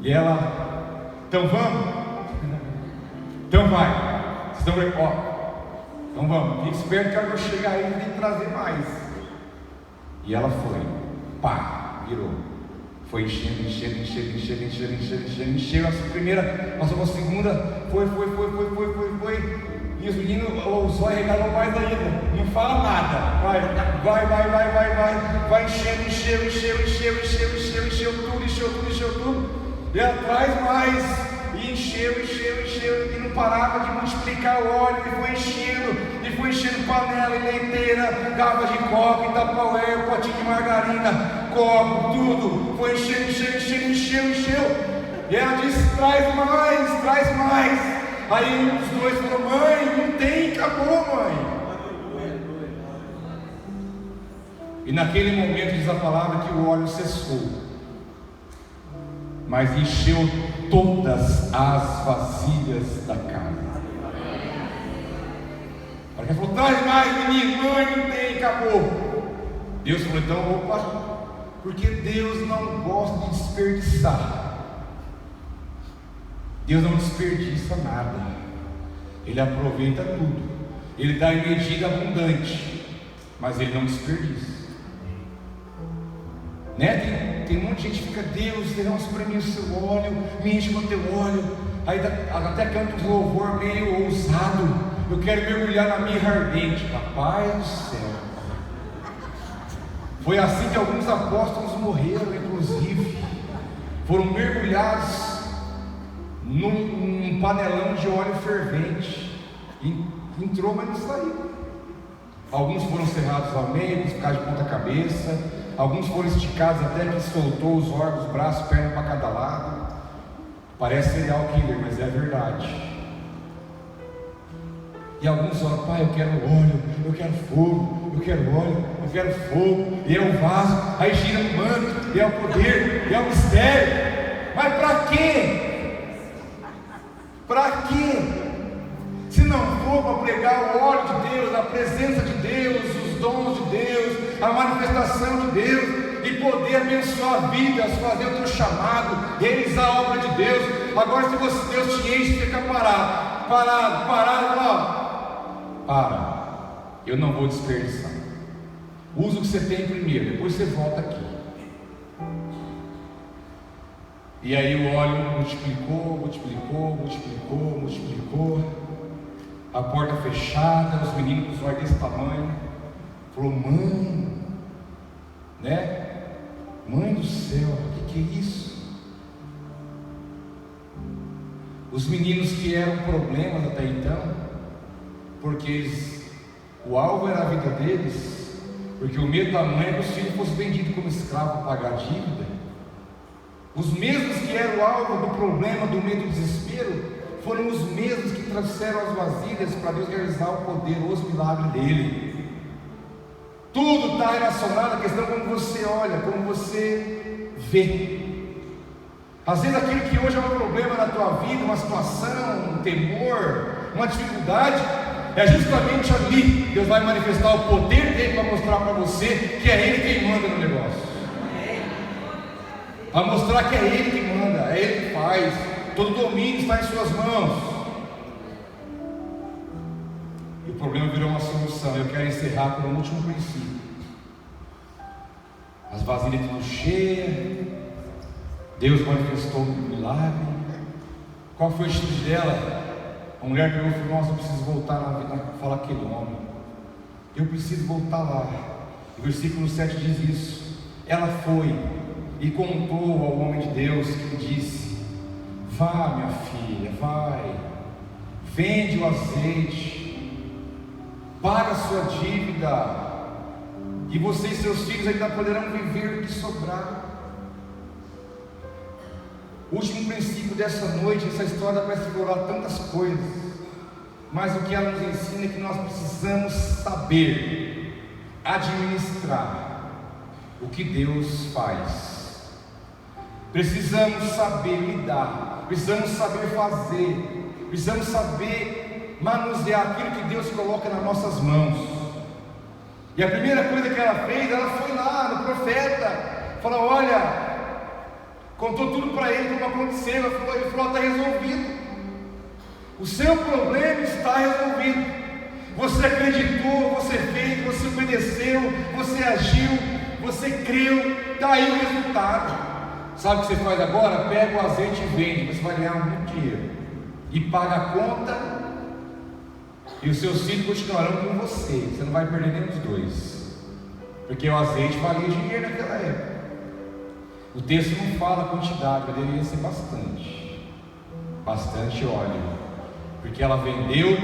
E ela: então vamos? Então vai. Vocês estão preparados? Então vamos, fique esperto que eu chegar aí e vem trazer mais. E ela foi, pá, virou. Foi enchendo. Encheu a primeira, passou para a segunda, foi. E os meninos, os olhos regaram mais ainda. Não fala nada. Vai encheu tudo. E ela traz mais. E encheu, e não parava de multiplicar o óleo, e foi enchendo panela e leiteira, garrafa de coca, Tupperware, potinho de margarina, copo, tudo, foi encheu, e ela disse: traz mais, aí um dos dois falou: mãe, não tem, acabou, mãe. E naquele momento diz a palavra que o óleo cessou, mas encheu todas as vasilhas da casa. Para quem falou: traz mais, menino, mãe, não tem, acabou. Deus falou: então, opa, porque Deus não gosta de desperdiçar. Deus não desperdiça nada, Ele aproveita tudo, Ele dá em medida abundante, mas Ele não desperdiça. Né? Tem um monte de gente que fica: Deus, derrama sobre mim o seu óleo, me enche com o teu óleo. Aí até canta um louvor meio ousado: eu quero mergulhar na mirra ardente. Papai do céu. Foi assim que alguns apóstolos morreram, inclusive. Foram mergulhados num panelão de óleo fervente. E entrou, mas não saiu. Alguns foram cerrados ao meio, ficaram de ponta cabeça. Alguns foram esticados até que soltou os órgãos, braços, pernas para cada lado. Parece serial killer, mas é verdade. E alguns olham: pai, eu quero óleo, eu quero fogo, eu quero óleo, eu quero fogo. E é o vaso, aí gira o manto, e é o poder, e é o mistério. Mas para quê? Para quê? Se não for para pregar o óleo de Deus, a presença de Deus, os dons de Deus, a manifestação de Deus, e poder abençoar vidas, fazer o teu chamado, realizar a obra de Deus. Agora, se Deus te enche, fica parado, para, eu não vou desperdiçar. Usa o que você tem primeiro, depois você volta aqui. E aí o óleo multiplicou. A porta fechada, os meninos com os olhos desse tamanho. Falou: mãe, né? Mãe do céu, o que é isso? Os meninos que eram problemas até então, porque o alvo era a vida deles, porque o medo da mãe é que os filhos fossem vendidos como escravos para pagar a dívida. Os mesmos que eram o alvo do problema, do medo e do desespero, foram os mesmos que trouxeram as vasilhas para Deus realizar o poderoso milagre dele. Tudo está relacionado à questão como você olha, como você vê. Às vezes aquilo que hoje é um problema na tua vida, uma situação, um temor, uma dificuldade, é justamente ali Deus vai manifestar o poder dele para mostrar para você que é ele quem manda no negócio. Para mostrar que é ele que manda, é ele que faz. Todo domínio está em suas mãos. E o problema virou uma solução. Eu quero encerrar com o último princípio. As vasilhas tudo cheias, Deus manifestou um milagre. Qual foi o atitude dela? A mulher pegou e falou: nossa, eu preciso voltar na vida, fala aquele homem, eu preciso voltar lá. O versículo 7 diz isso. Ela foi e contou ao homem de Deus, que lhe disse: vá, minha filha, vai, vende o azeite, paga a sua dívida, e você e seus filhos ainda poderão viver do que sobrar. O último princípio dessa noite, essa história vai explorar tantas coisas, mas o que ela nos ensina é que nós precisamos saber administrar o que Deus faz. Precisamos saber lidar, precisamos saber fazer, precisamos saber manusear aquilo que Deus coloca nas nossas mãos. E a primeira coisa que ela fez, ela foi lá no profeta, falou: olha, contou tudo para ele como aconteceu. Ele falou: está resolvido, o seu problema está resolvido. Você acreditou, você fez, você obedeceu, você agiu, você creu, está aí o resultado. Sabe o que você faz agora? Pega o azeite e vende, você vai ganhar muito dinheiro, e paga a conta, e os seus filhos continuarão com você. Você não vai perder nenhum dos dois, porque o azeite valia dinheiro naquela época. O texto não fala a quantidade, mas deveria ser bastante óleo, porque ela vendeu,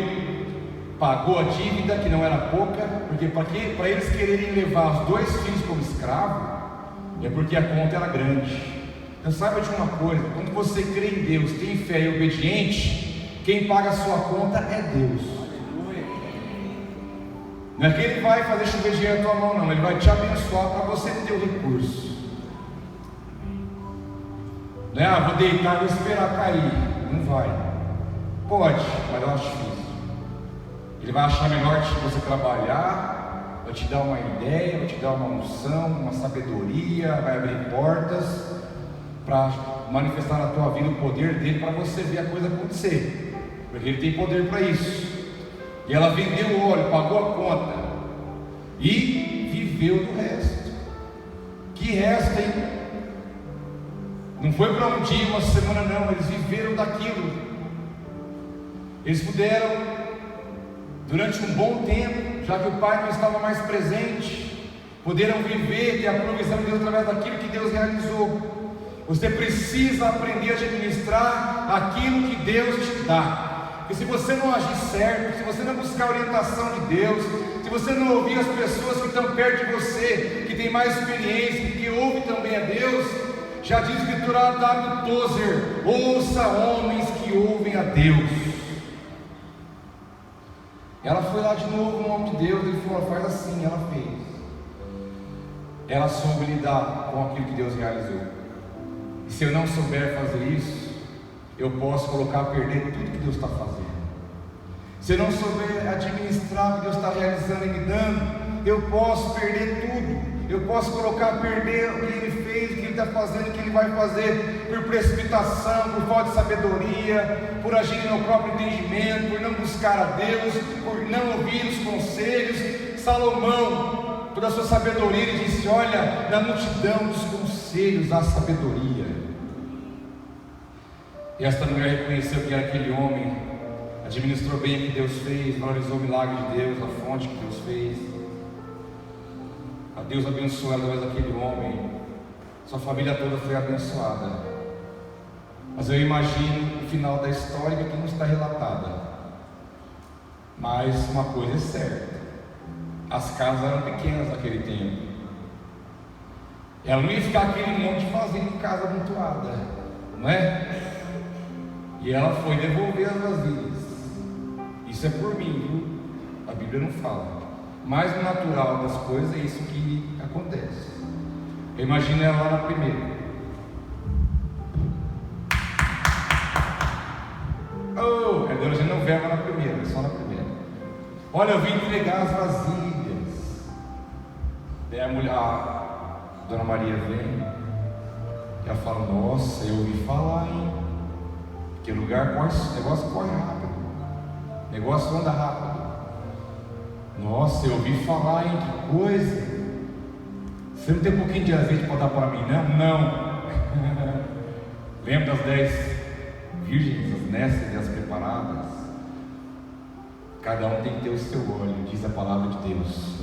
pagou a dívida, que não era pouca, porque para eles quererem levar os dois filhos como escravo, é porque a conta era grande. Então saiba de uma coisa: quando você crê em Deus, tem fé e é obediente, quem paga a sua conta é Deus. Não é que Ele vai fazer chover dinheiro na tua mão, não. Ele vai te abençoar para você ter o recurso. Não é: vou deitar e vou esperar cair. Não vai. Pode, mas eu acho difícil. Ele vai achar melhor você trabalhar, vai te dar uma ideia, vai te dar uma unção, uma sabedoria, vai abrir portas para manifestar na tua vida o poder dele, para você ver a coisa acontecer, porque ele tem poder para isso. E ela vendeu o óleo, pagou a conta e viveu do resto. Que resto, hein? Não foi para um dia, uma semana, não. Eles viveram daquilo. Eles puderam, durante um bom tempo, já que o pai não estava mais presente, puderam viver, ter a provisão de Deus através daquilo que Deus realizou. Você precisa aprender a administrar aquilo que Deus te dá. E se você não agir certo, se você não buscar a orientação de Deus, se se você não ouvir as pessoas que estão perto de você, que tem mais experiência, que ouvem também a Deus, já diz a Escritura W. Tozer: ouça homens que ouvem a Deus. Ela foi lá de novo no nome de Deus, ele falou: faz assim, ela fez. Ela soube lidar com aquilo que Deus realizou. E se eu não souber fazer isso, eu posso colocar a perder tudo que Deus está fazendo. Se eu não souber administrar o que Deus está realizando e me dando, eu posso perder tudo. Eu posso colocar a perder o que Ele fez, o que Ele está fazendo, o que Ele vai fazer, por precipitação, por falta de sabedoria, por agir no meu próprio entendimento, por não buscar a Deus, por não ouvir os conselhos. Salomão, toda a sua sabedoria, ele disse: olha, na multidão dos conselhos há sabedoria. E esta mulher reconheceu que era aquele homem, administrou bem o que Deus fez, valorizou o milagre de Deus, a fonte que Deus fez. A Deus abençoou ela através daquele homem. Sua família toda foi abençoada. Mas eu imagino o final da história, que aqui não está relatada. Mas uma coisa é certa: as casas eram pequenas naquele tempo. Ela não ia ficar aquele monte fazendo casa amontoada, não é? E ela foi devolver as vasilhas. Isso é por mim, viu? A Bíblia não fala. Mas o natural das coisas é isso que acontece. Eu imagino ela lá na primeira. A gente não verba na primeira, é só na primeira. Olha, eu vim entregar as vasilhas. Daí a mulher, a Dona Maria vem, e ela fala: nossa, eu ouvi falar, hein? Que lugar corre, negócio corre rápido, negócio anda rápido. Nossa, eu ouvi falar, hein? Que coisa. Você não tem um pouquinho de azeite para dar para mim, não? Não. Lembra das 10 virgens, as nécias e as preparadas? Cada um tem que ter o seu óleo, diz a palavra de Deus.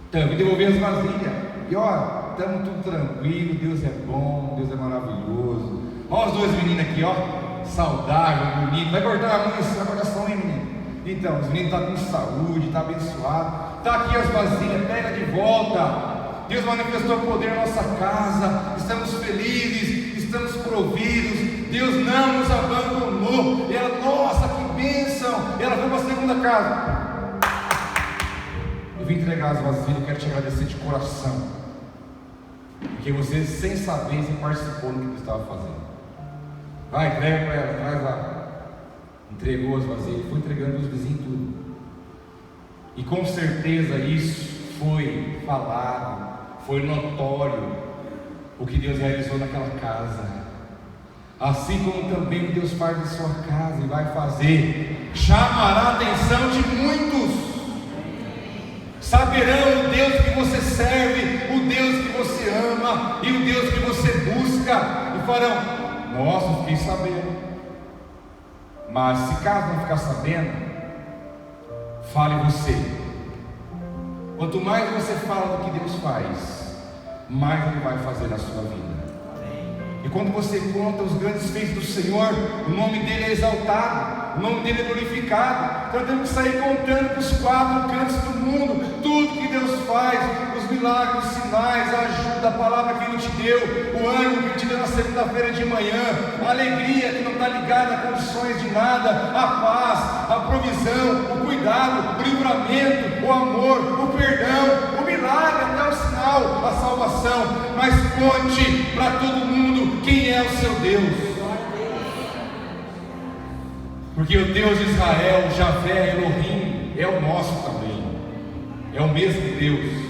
Então eu vim devolver as vasilhas. E ó, estamos tudo tranquilo, Deus é bom, Deus é maravilhoso. Olha os dois meninos aqui, ó, saudável, bonito. Vai cortar a mão, vai cortar só, hein, menino? Então, os meninos estão com saúde, está abençoado. Está aqui as vasilhas, pega de volta. Deus manifestou o poder na nossa casa. Estamos felizes, estamos providos. Deus não nos abandonou. E ela, nossa, que bênção. E ela foi para a segunda casa. Eu vim entregar as vasilhas, quero te agradecer de coração, porque você, sem saber, você participou do que você estava fazendo. Vai, entrega para ela, traz lá. Entregou as vasilhas, foi entregando os vizinhos tudo. E com certeza isso foi falado, foi notório o que Deus realizou naquela casa. Assim como também Deus faz na sua casa e vai fazer, chamará a atenção de muitos. Saberão o Deus que você serve, o Deus que você ama e o Deus que você busca, e farão: nossa, eu fiquei sabendo. Mas se caso não ficar sabendo, fale você. Quanto mais você fala do que Deus faz, mais Ele vai fazer na sua vida. E quando você conta os grandes feitos do Senhor, o nome dele é exaltado, o nome dele é glorificado. Então temos que sair contando para os 4 cantos do mundo tudo que Deus faz, os milagres, os sinais, a ajuda, a palavra que Ele te deu, o ânimo que Ele te deu na segunda-feira de manhã, a alegria que não está ligada a condições de nada, a paz, a provisão, o cuidado, o livramento, o amor, o perdão, o milagre, até o sinal, a salvação. Mas conte para todo mundo quem é o seu Deus. Porque o Deus de Israel, Javé, Elohim, é o nosso também. É o mesmo Deus.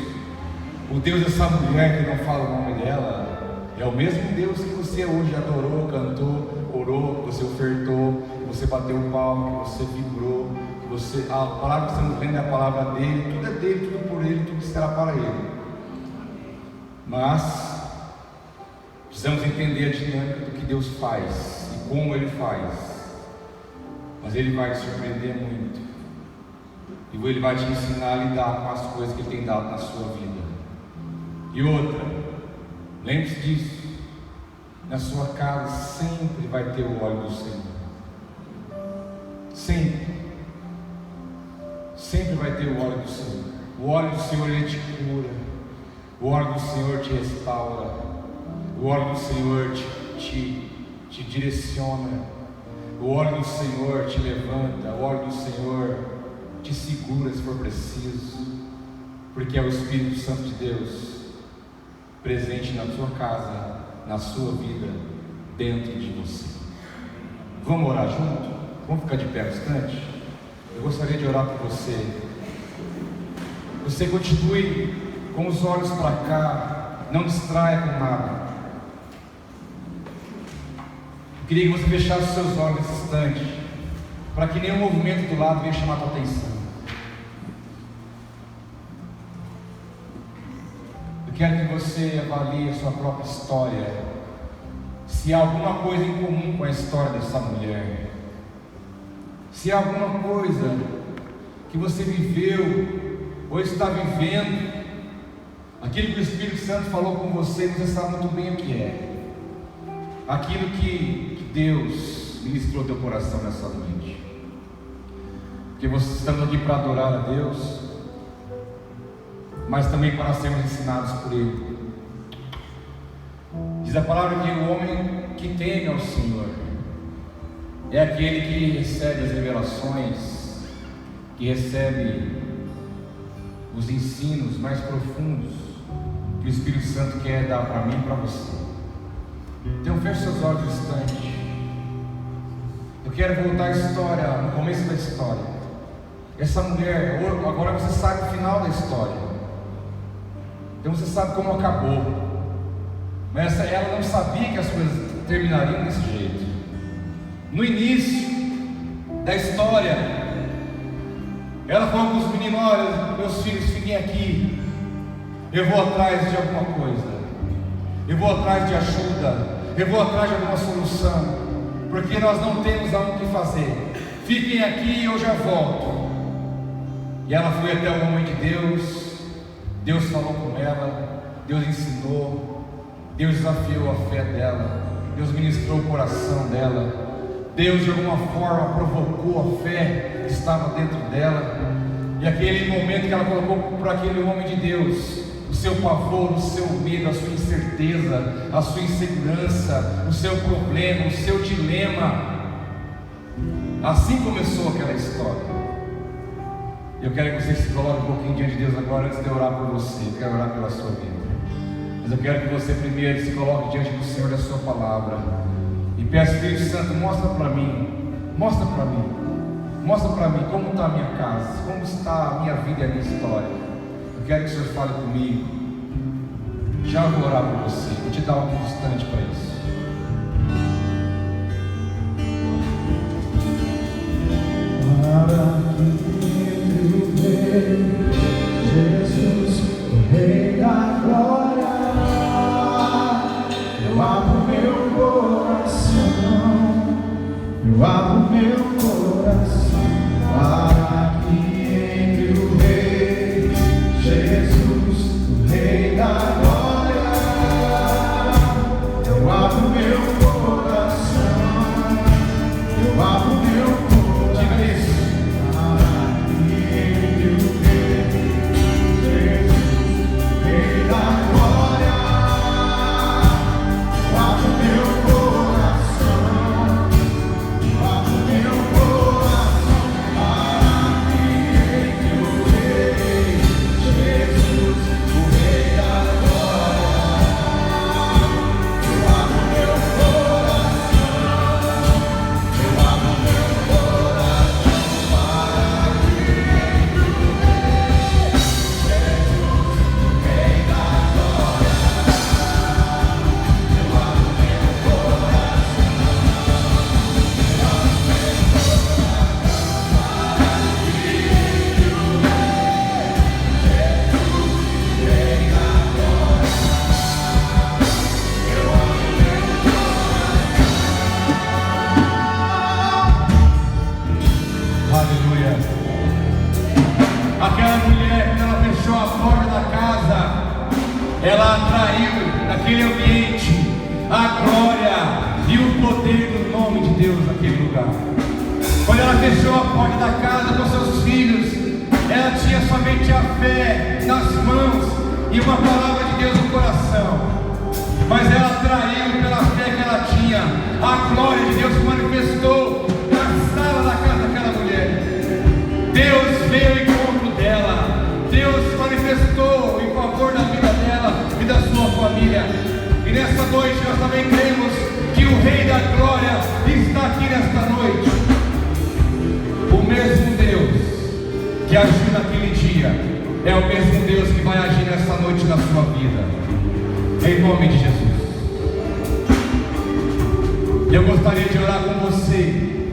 O Deus dessa mulher que não fala o nome dela é o mesmo Deus que você hoje adorou, cantou, orou, que você ofertou, que você bateu o palmo, que você vibrou, que você, a palavra que estamos vendo é a palavra dele, tudo é dele, tudo por ele, tudo será para ele. Mas precisamos entender a dinâmica do que Deus faz e como Ele faz. Mas Ele vai te surpreender muito, e Ele vai te ensinar a lidar com as coisas que Ele tem dado na sua vida. E outra, lembre-se disso: na sua casa sempre vai ter o óleo do Senhor. Sempre. sempre vai ter o óleo do Senhor. O óleo do Senhor, ele te cura. O óleo do Senhor te restaura. O óleo do Senhor te direciona. O óleo do Senhor te levanta. O óleo do Senhor te segura se for preciso, porque é o Espírito Santo de Deus presente na sua casa, na sua vida, dentro de você. Vamos orar junto? Vamos ficar de pé um instante? Eu gostaria de orar por você. Você continue com os olhos para cá, não distraia com nada. Eu queria que você fechasse os seus olhos nesse instante, para que nenhum movimento do lado venha chamar a tua atenção. Eu quero que você avalie a sua própria história, se há alguma coisa em comum com a história dessa mulher, se há alguma coisa que você viveu ou está vivendo, aquilo que o Espírito Santo falou com você, você sabe muito bem o que é, aquilo que Deus ministrou teu coração nessa noite, porque vocês estão aqui para adorar a Deus, mas também para sermos ensinados por Ele. Diz a palavra que o homem que teme ao Senhor é aquele que recebe as revelações, que recebe os ensinos mais profundos que o Espírito Santo quer dar para mim e para você. Então feche seus olhos um instante. Eu quero voltar à história, no começo da história. Essa mulher, agora você sabe o final da história. Então você sabe como acabou. Mas ela não sabia que as coisas terminariam desse jeito. No início da história, ela falou com os meninos: olha, meus filhos, fiquem aqui. Eu vou atrás de alguma coisa. Eu vou atrás de ajuda. Eu vou atrás de alguma solução. Porque nós não temos algo que fazer. Fiquem aqui e eu já volto. E ela foi até o homem de Deus. Deus falou com ela. Deus ensinou. Deus desafiou a fé dela. Deus ministrou o coração dela. Deus de alguma forma provocou a fé que estava dentro dela. E aquele momento que ela colocou para aquele homem de Deus, o seu pavor, o seu medo, a sua incerteza, a sua insegurança, o seu problema, o seu dilema. Assim começou aquela história. Eu quero que você se coloque um pouquinho diante de Deus agora, antes de eu orar por você. Eu quero orar pela sua vida, mas eu quero que você primeiro se coloque diante do Senhor da sua palavra e peça: Espírito Santo, mostra para mim, mostra para mim, mostra para mim como está a minha casa, como está a minha vida e a minha história. Eu quero que o Senhor fale comigo. Já vou orar por você, vou te dar um instante para isso. Para que Jesus, o Rei da Glória, eu abro meu coração, eu abro meu coração, para que entre o Rei Jesus, o Rei da Glória, eu abro meu coração, eu abro meu coração. Ela atraiu naquele ambiente a glória e o poder do nome de Deus naquele lugar. Quando ela fechou a porta da casa com seus filhos, tinha somente a fé nas mãos e uma palavra de Deus no coração, mas ela atraiu pela fé que ela tinha. A glória de Deus se manifestou na sala da casa daquela mulher. Deus veio ao encontro dela. Deus se manifestou em favor da vida dela e da sua família. E nesta noite nós também cremos que o Rei da Glória está aqui nesta noite. O mesmo Deus que agiu naquele dia é o mesmo Deus que vai agir nesta noite na sua vida, em nome de Jesus. Eu gostaria de orar com você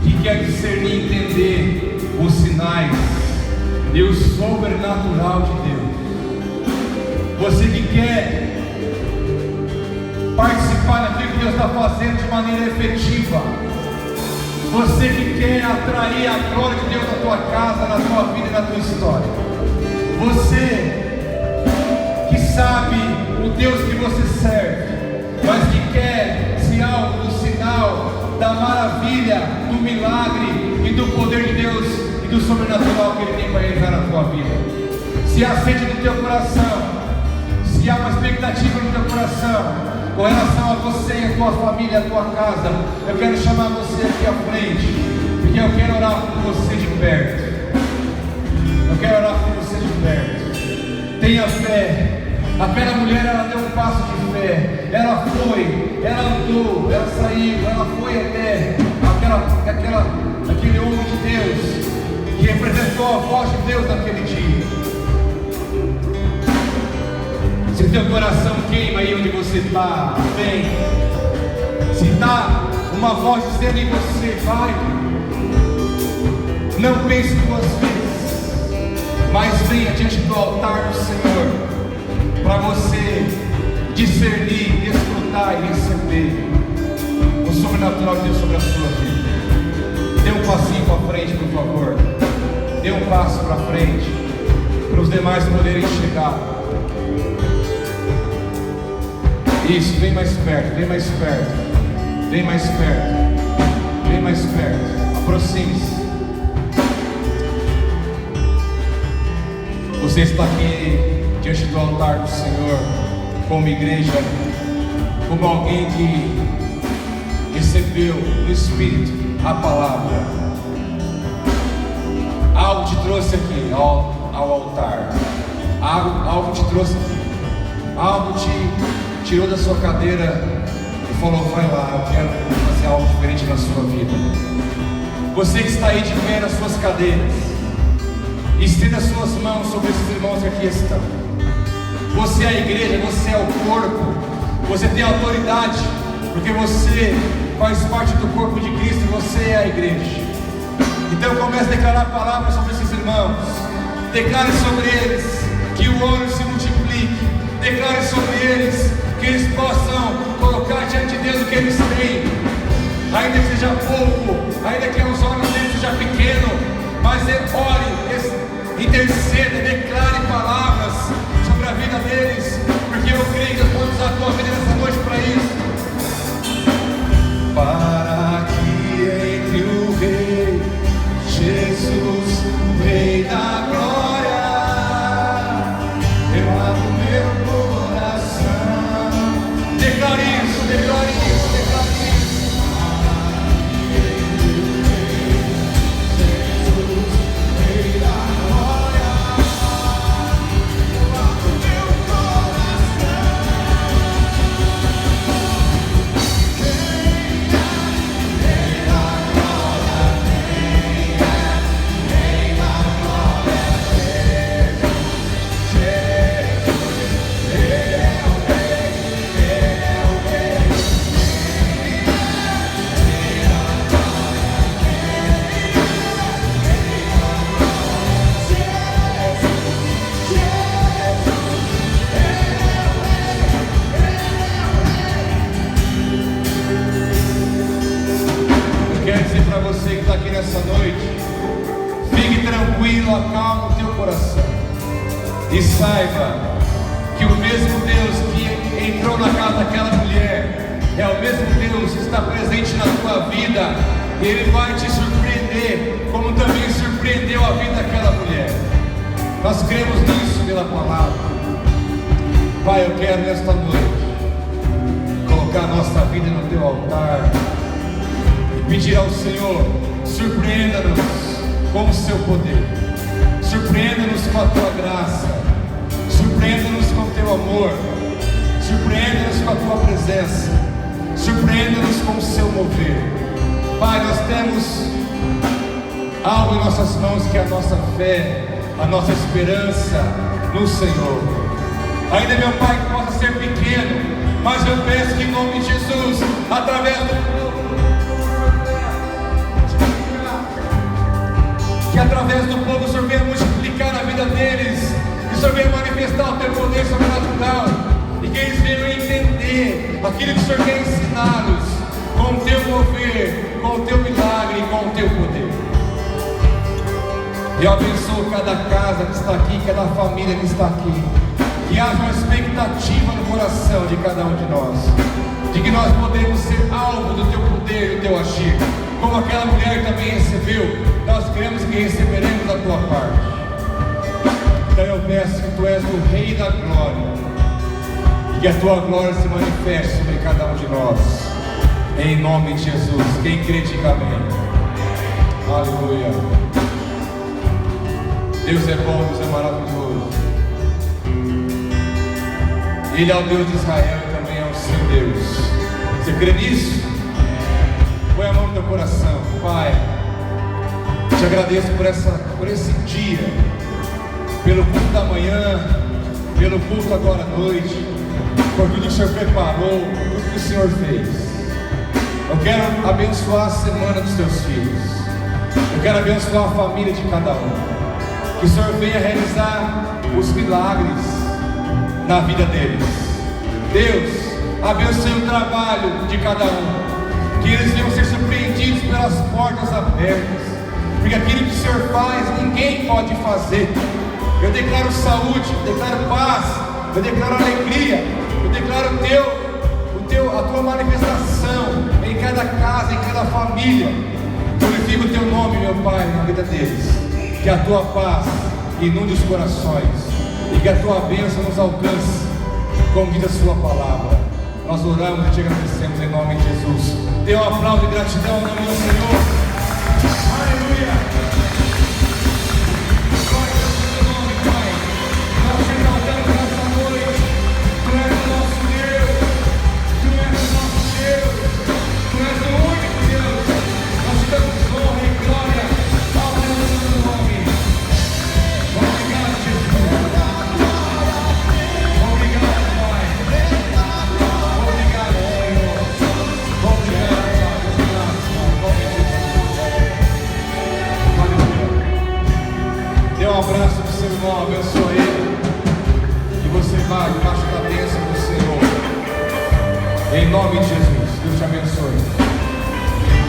que quer discernir e entender os sinais e o sobrenatural de Deus. Você que quer participar daquilo que Deus está fazendo de maneira efetiva. Você que quer atrair a glória de Deus na tua casa, na tua vida e na tua história. Você que sabe o Deus que você serve, mas que quer se alvo do sinal, da maravilha, do milagre e do poder de Deus e do sobrenatural que Ele tem para realizar na tua vida. Se há sede no teu coração, se há uma expectativa no teu coração com relação a você e a tua família, a tua casa, eu quero chamar você aqui à frente, porque eu quero orar por você de perto. Eu quero orar por você de perto. Tenha fé. Aquela mulher, ela deu um passo de fé. Ela foi, ela andou, ela saiu, ela foi até aquele homem de Deus que representou a voz de Deus naquele dia. Se teu coração queima aí onde você está, vem. Se está uma voz dizendo em você, vai. Não pense duas vezes, mas venha diante do altar do Senhor, para você discernir, desfrutar e receber o sobrenatural de Deus sobre a sua vida. Dê um passinho para frente, por favor. Dê um passo para frente, para os demais poderem chegar. Isso, vem mais perto, vem mais perto, vem mais perto, vem mais perto, aproxime-se. Você está aqui diante do altar do Senhor, como igreja, como alguém que recebeu no Espírito a palavra. Algo te trouxe aqui ao altar, algo te trouxe aqui, algo te tirou da sua cadeira e falou, vai lá, eu quero fazer algo diferente na sua vida. Você que está aí de pé nas suas cadeiras, estenda as suas mãos sobre esses irmãos que aqui estão. Você é a igreja, você é o corpo, você tem autoridade, porque você faz parte do corpo de Cristo e você é a igreja. Então comece a declarar palavras sobre esses irmãos. Declare sobre eles que o ouro se multiplique. Declare sobre eles que eles possam colocar diante de Deus o que eles têm, ainda que seja pouco, ainda que os olhos deles sejam pequenos, mas ore, interceda, declare palavras sobre a vida deles, porque eu creio que Deus pode usar a tua vida nessa noite para isso. Para que entre o Rei Jesus, o Rei da Glória, eu abro meu coração. Declare isso, declare isso, declare isso. Jesus, Rei da Glória, eu abro meu coração. Rei da Glória, Rei da Glória, Jesus, Ele é o Rei, Ele é o Rei. Eu quero dizer para você que está aqui nessa noite, fique tranquilo, acalma o teu coração e saiba que o mesmo Deus que entrou na casa daquela mulher é o mesmo Deus que está presente na tua vida e Ele vai te surpreender, como também surpreendeu a vida daquela mulher. Nós cremos nisso pela palavra. Pai, eu quero nesta noite colocar a nossa vida no Teu altar e pedir ao Senhor: surpreenda-nos com o Seu poder, surpreenda-nos com a Tua graça, surpreenda-nos com o Teu amor, surpreenda-nos com a Tua presença, surpreenda-nos com o Seu mover. Pai, nós temos algo em nossas mãos que é a nossa fé, a nossa esperança no Senhor. Ainda, meu Pai, que possa ser pequeno, mas eu peço que em nome de Jesus, através do povo, que através do povo o Senhor venha multiplicar a vida deles, que o Senhor venha manifestar o Teu poder sobrenatural, e que eles venham entender aquilo que o Senhor quer ensiná-los, com o Teu mover, com o Teu milagre e com o Teu poder. Eu abençoo cada casa que está aqui, cada família que está aqui, que haja uma expectativa no coração de cada um de nós, de que nós podemos ser alvo do Teu poder e do Teu agir, como aquela mulher também recebeu. Nós cremos que receberemos da Tua parte. Então eu peço que Tu és o Rei da Glória, e que a Tua glória se manifeste sobre cada um de nós, em nome de Jesus. Quem crê, diga amém. Aleluia. Deus é bom, Deus é maravilhoso. Ele é o Deus de Israel e também é o seu Deus. Você crê nisso? Põe a mão no teu coração. Pai, te agradeço por esse dia, pelo culto da manhã, pelo culto agora à noite, por tudo que o Senhor preparou, por tudo que o Senhor fez. Eu quero abençoar a semana dos teus filhos. Eu quero abençoar a família de cada um. Que o Senhor venha realizar os milagres na vida deles. Deus, abençoe o trabalho de cada um, que eles venham ser surpreendidos pelas portas abertas, porque aquilo que o Senhor faz, ninguém pode fazer. Eu declaro saúde, eu declaro paz, eu declaro alegria, eu declaro a Tua manifestação em cada casa, em cada família. Glorifica o Teu nome, meu Pai, na vida deles. Que a Tua paz inunde os corações e que a Tua bênção nos alcance, como diz a Sua palavra. Nós oramos e Te agradecemos em nome de Jesus. Dê um aplauso de gratidão ao nome do Senhor. Aleluia. Glória ao Teu nome, Pai. Nós te exaltamos nessa noite. Tu és o nosso Deus. Tu és o nosso Deus. Tu és o único Deus. Nós te damos honra e glória ao Teu santo nome. Obrigado, Jesus. Obrigado, Pai. Obrigado, Senhor. Obrigado, Pai. Aleluia. Dê um abraço para o seu irmão, abençoe ele. E você vai debaixo da bênção do Senhor. Em nome de Jesus. Deus te abençoe.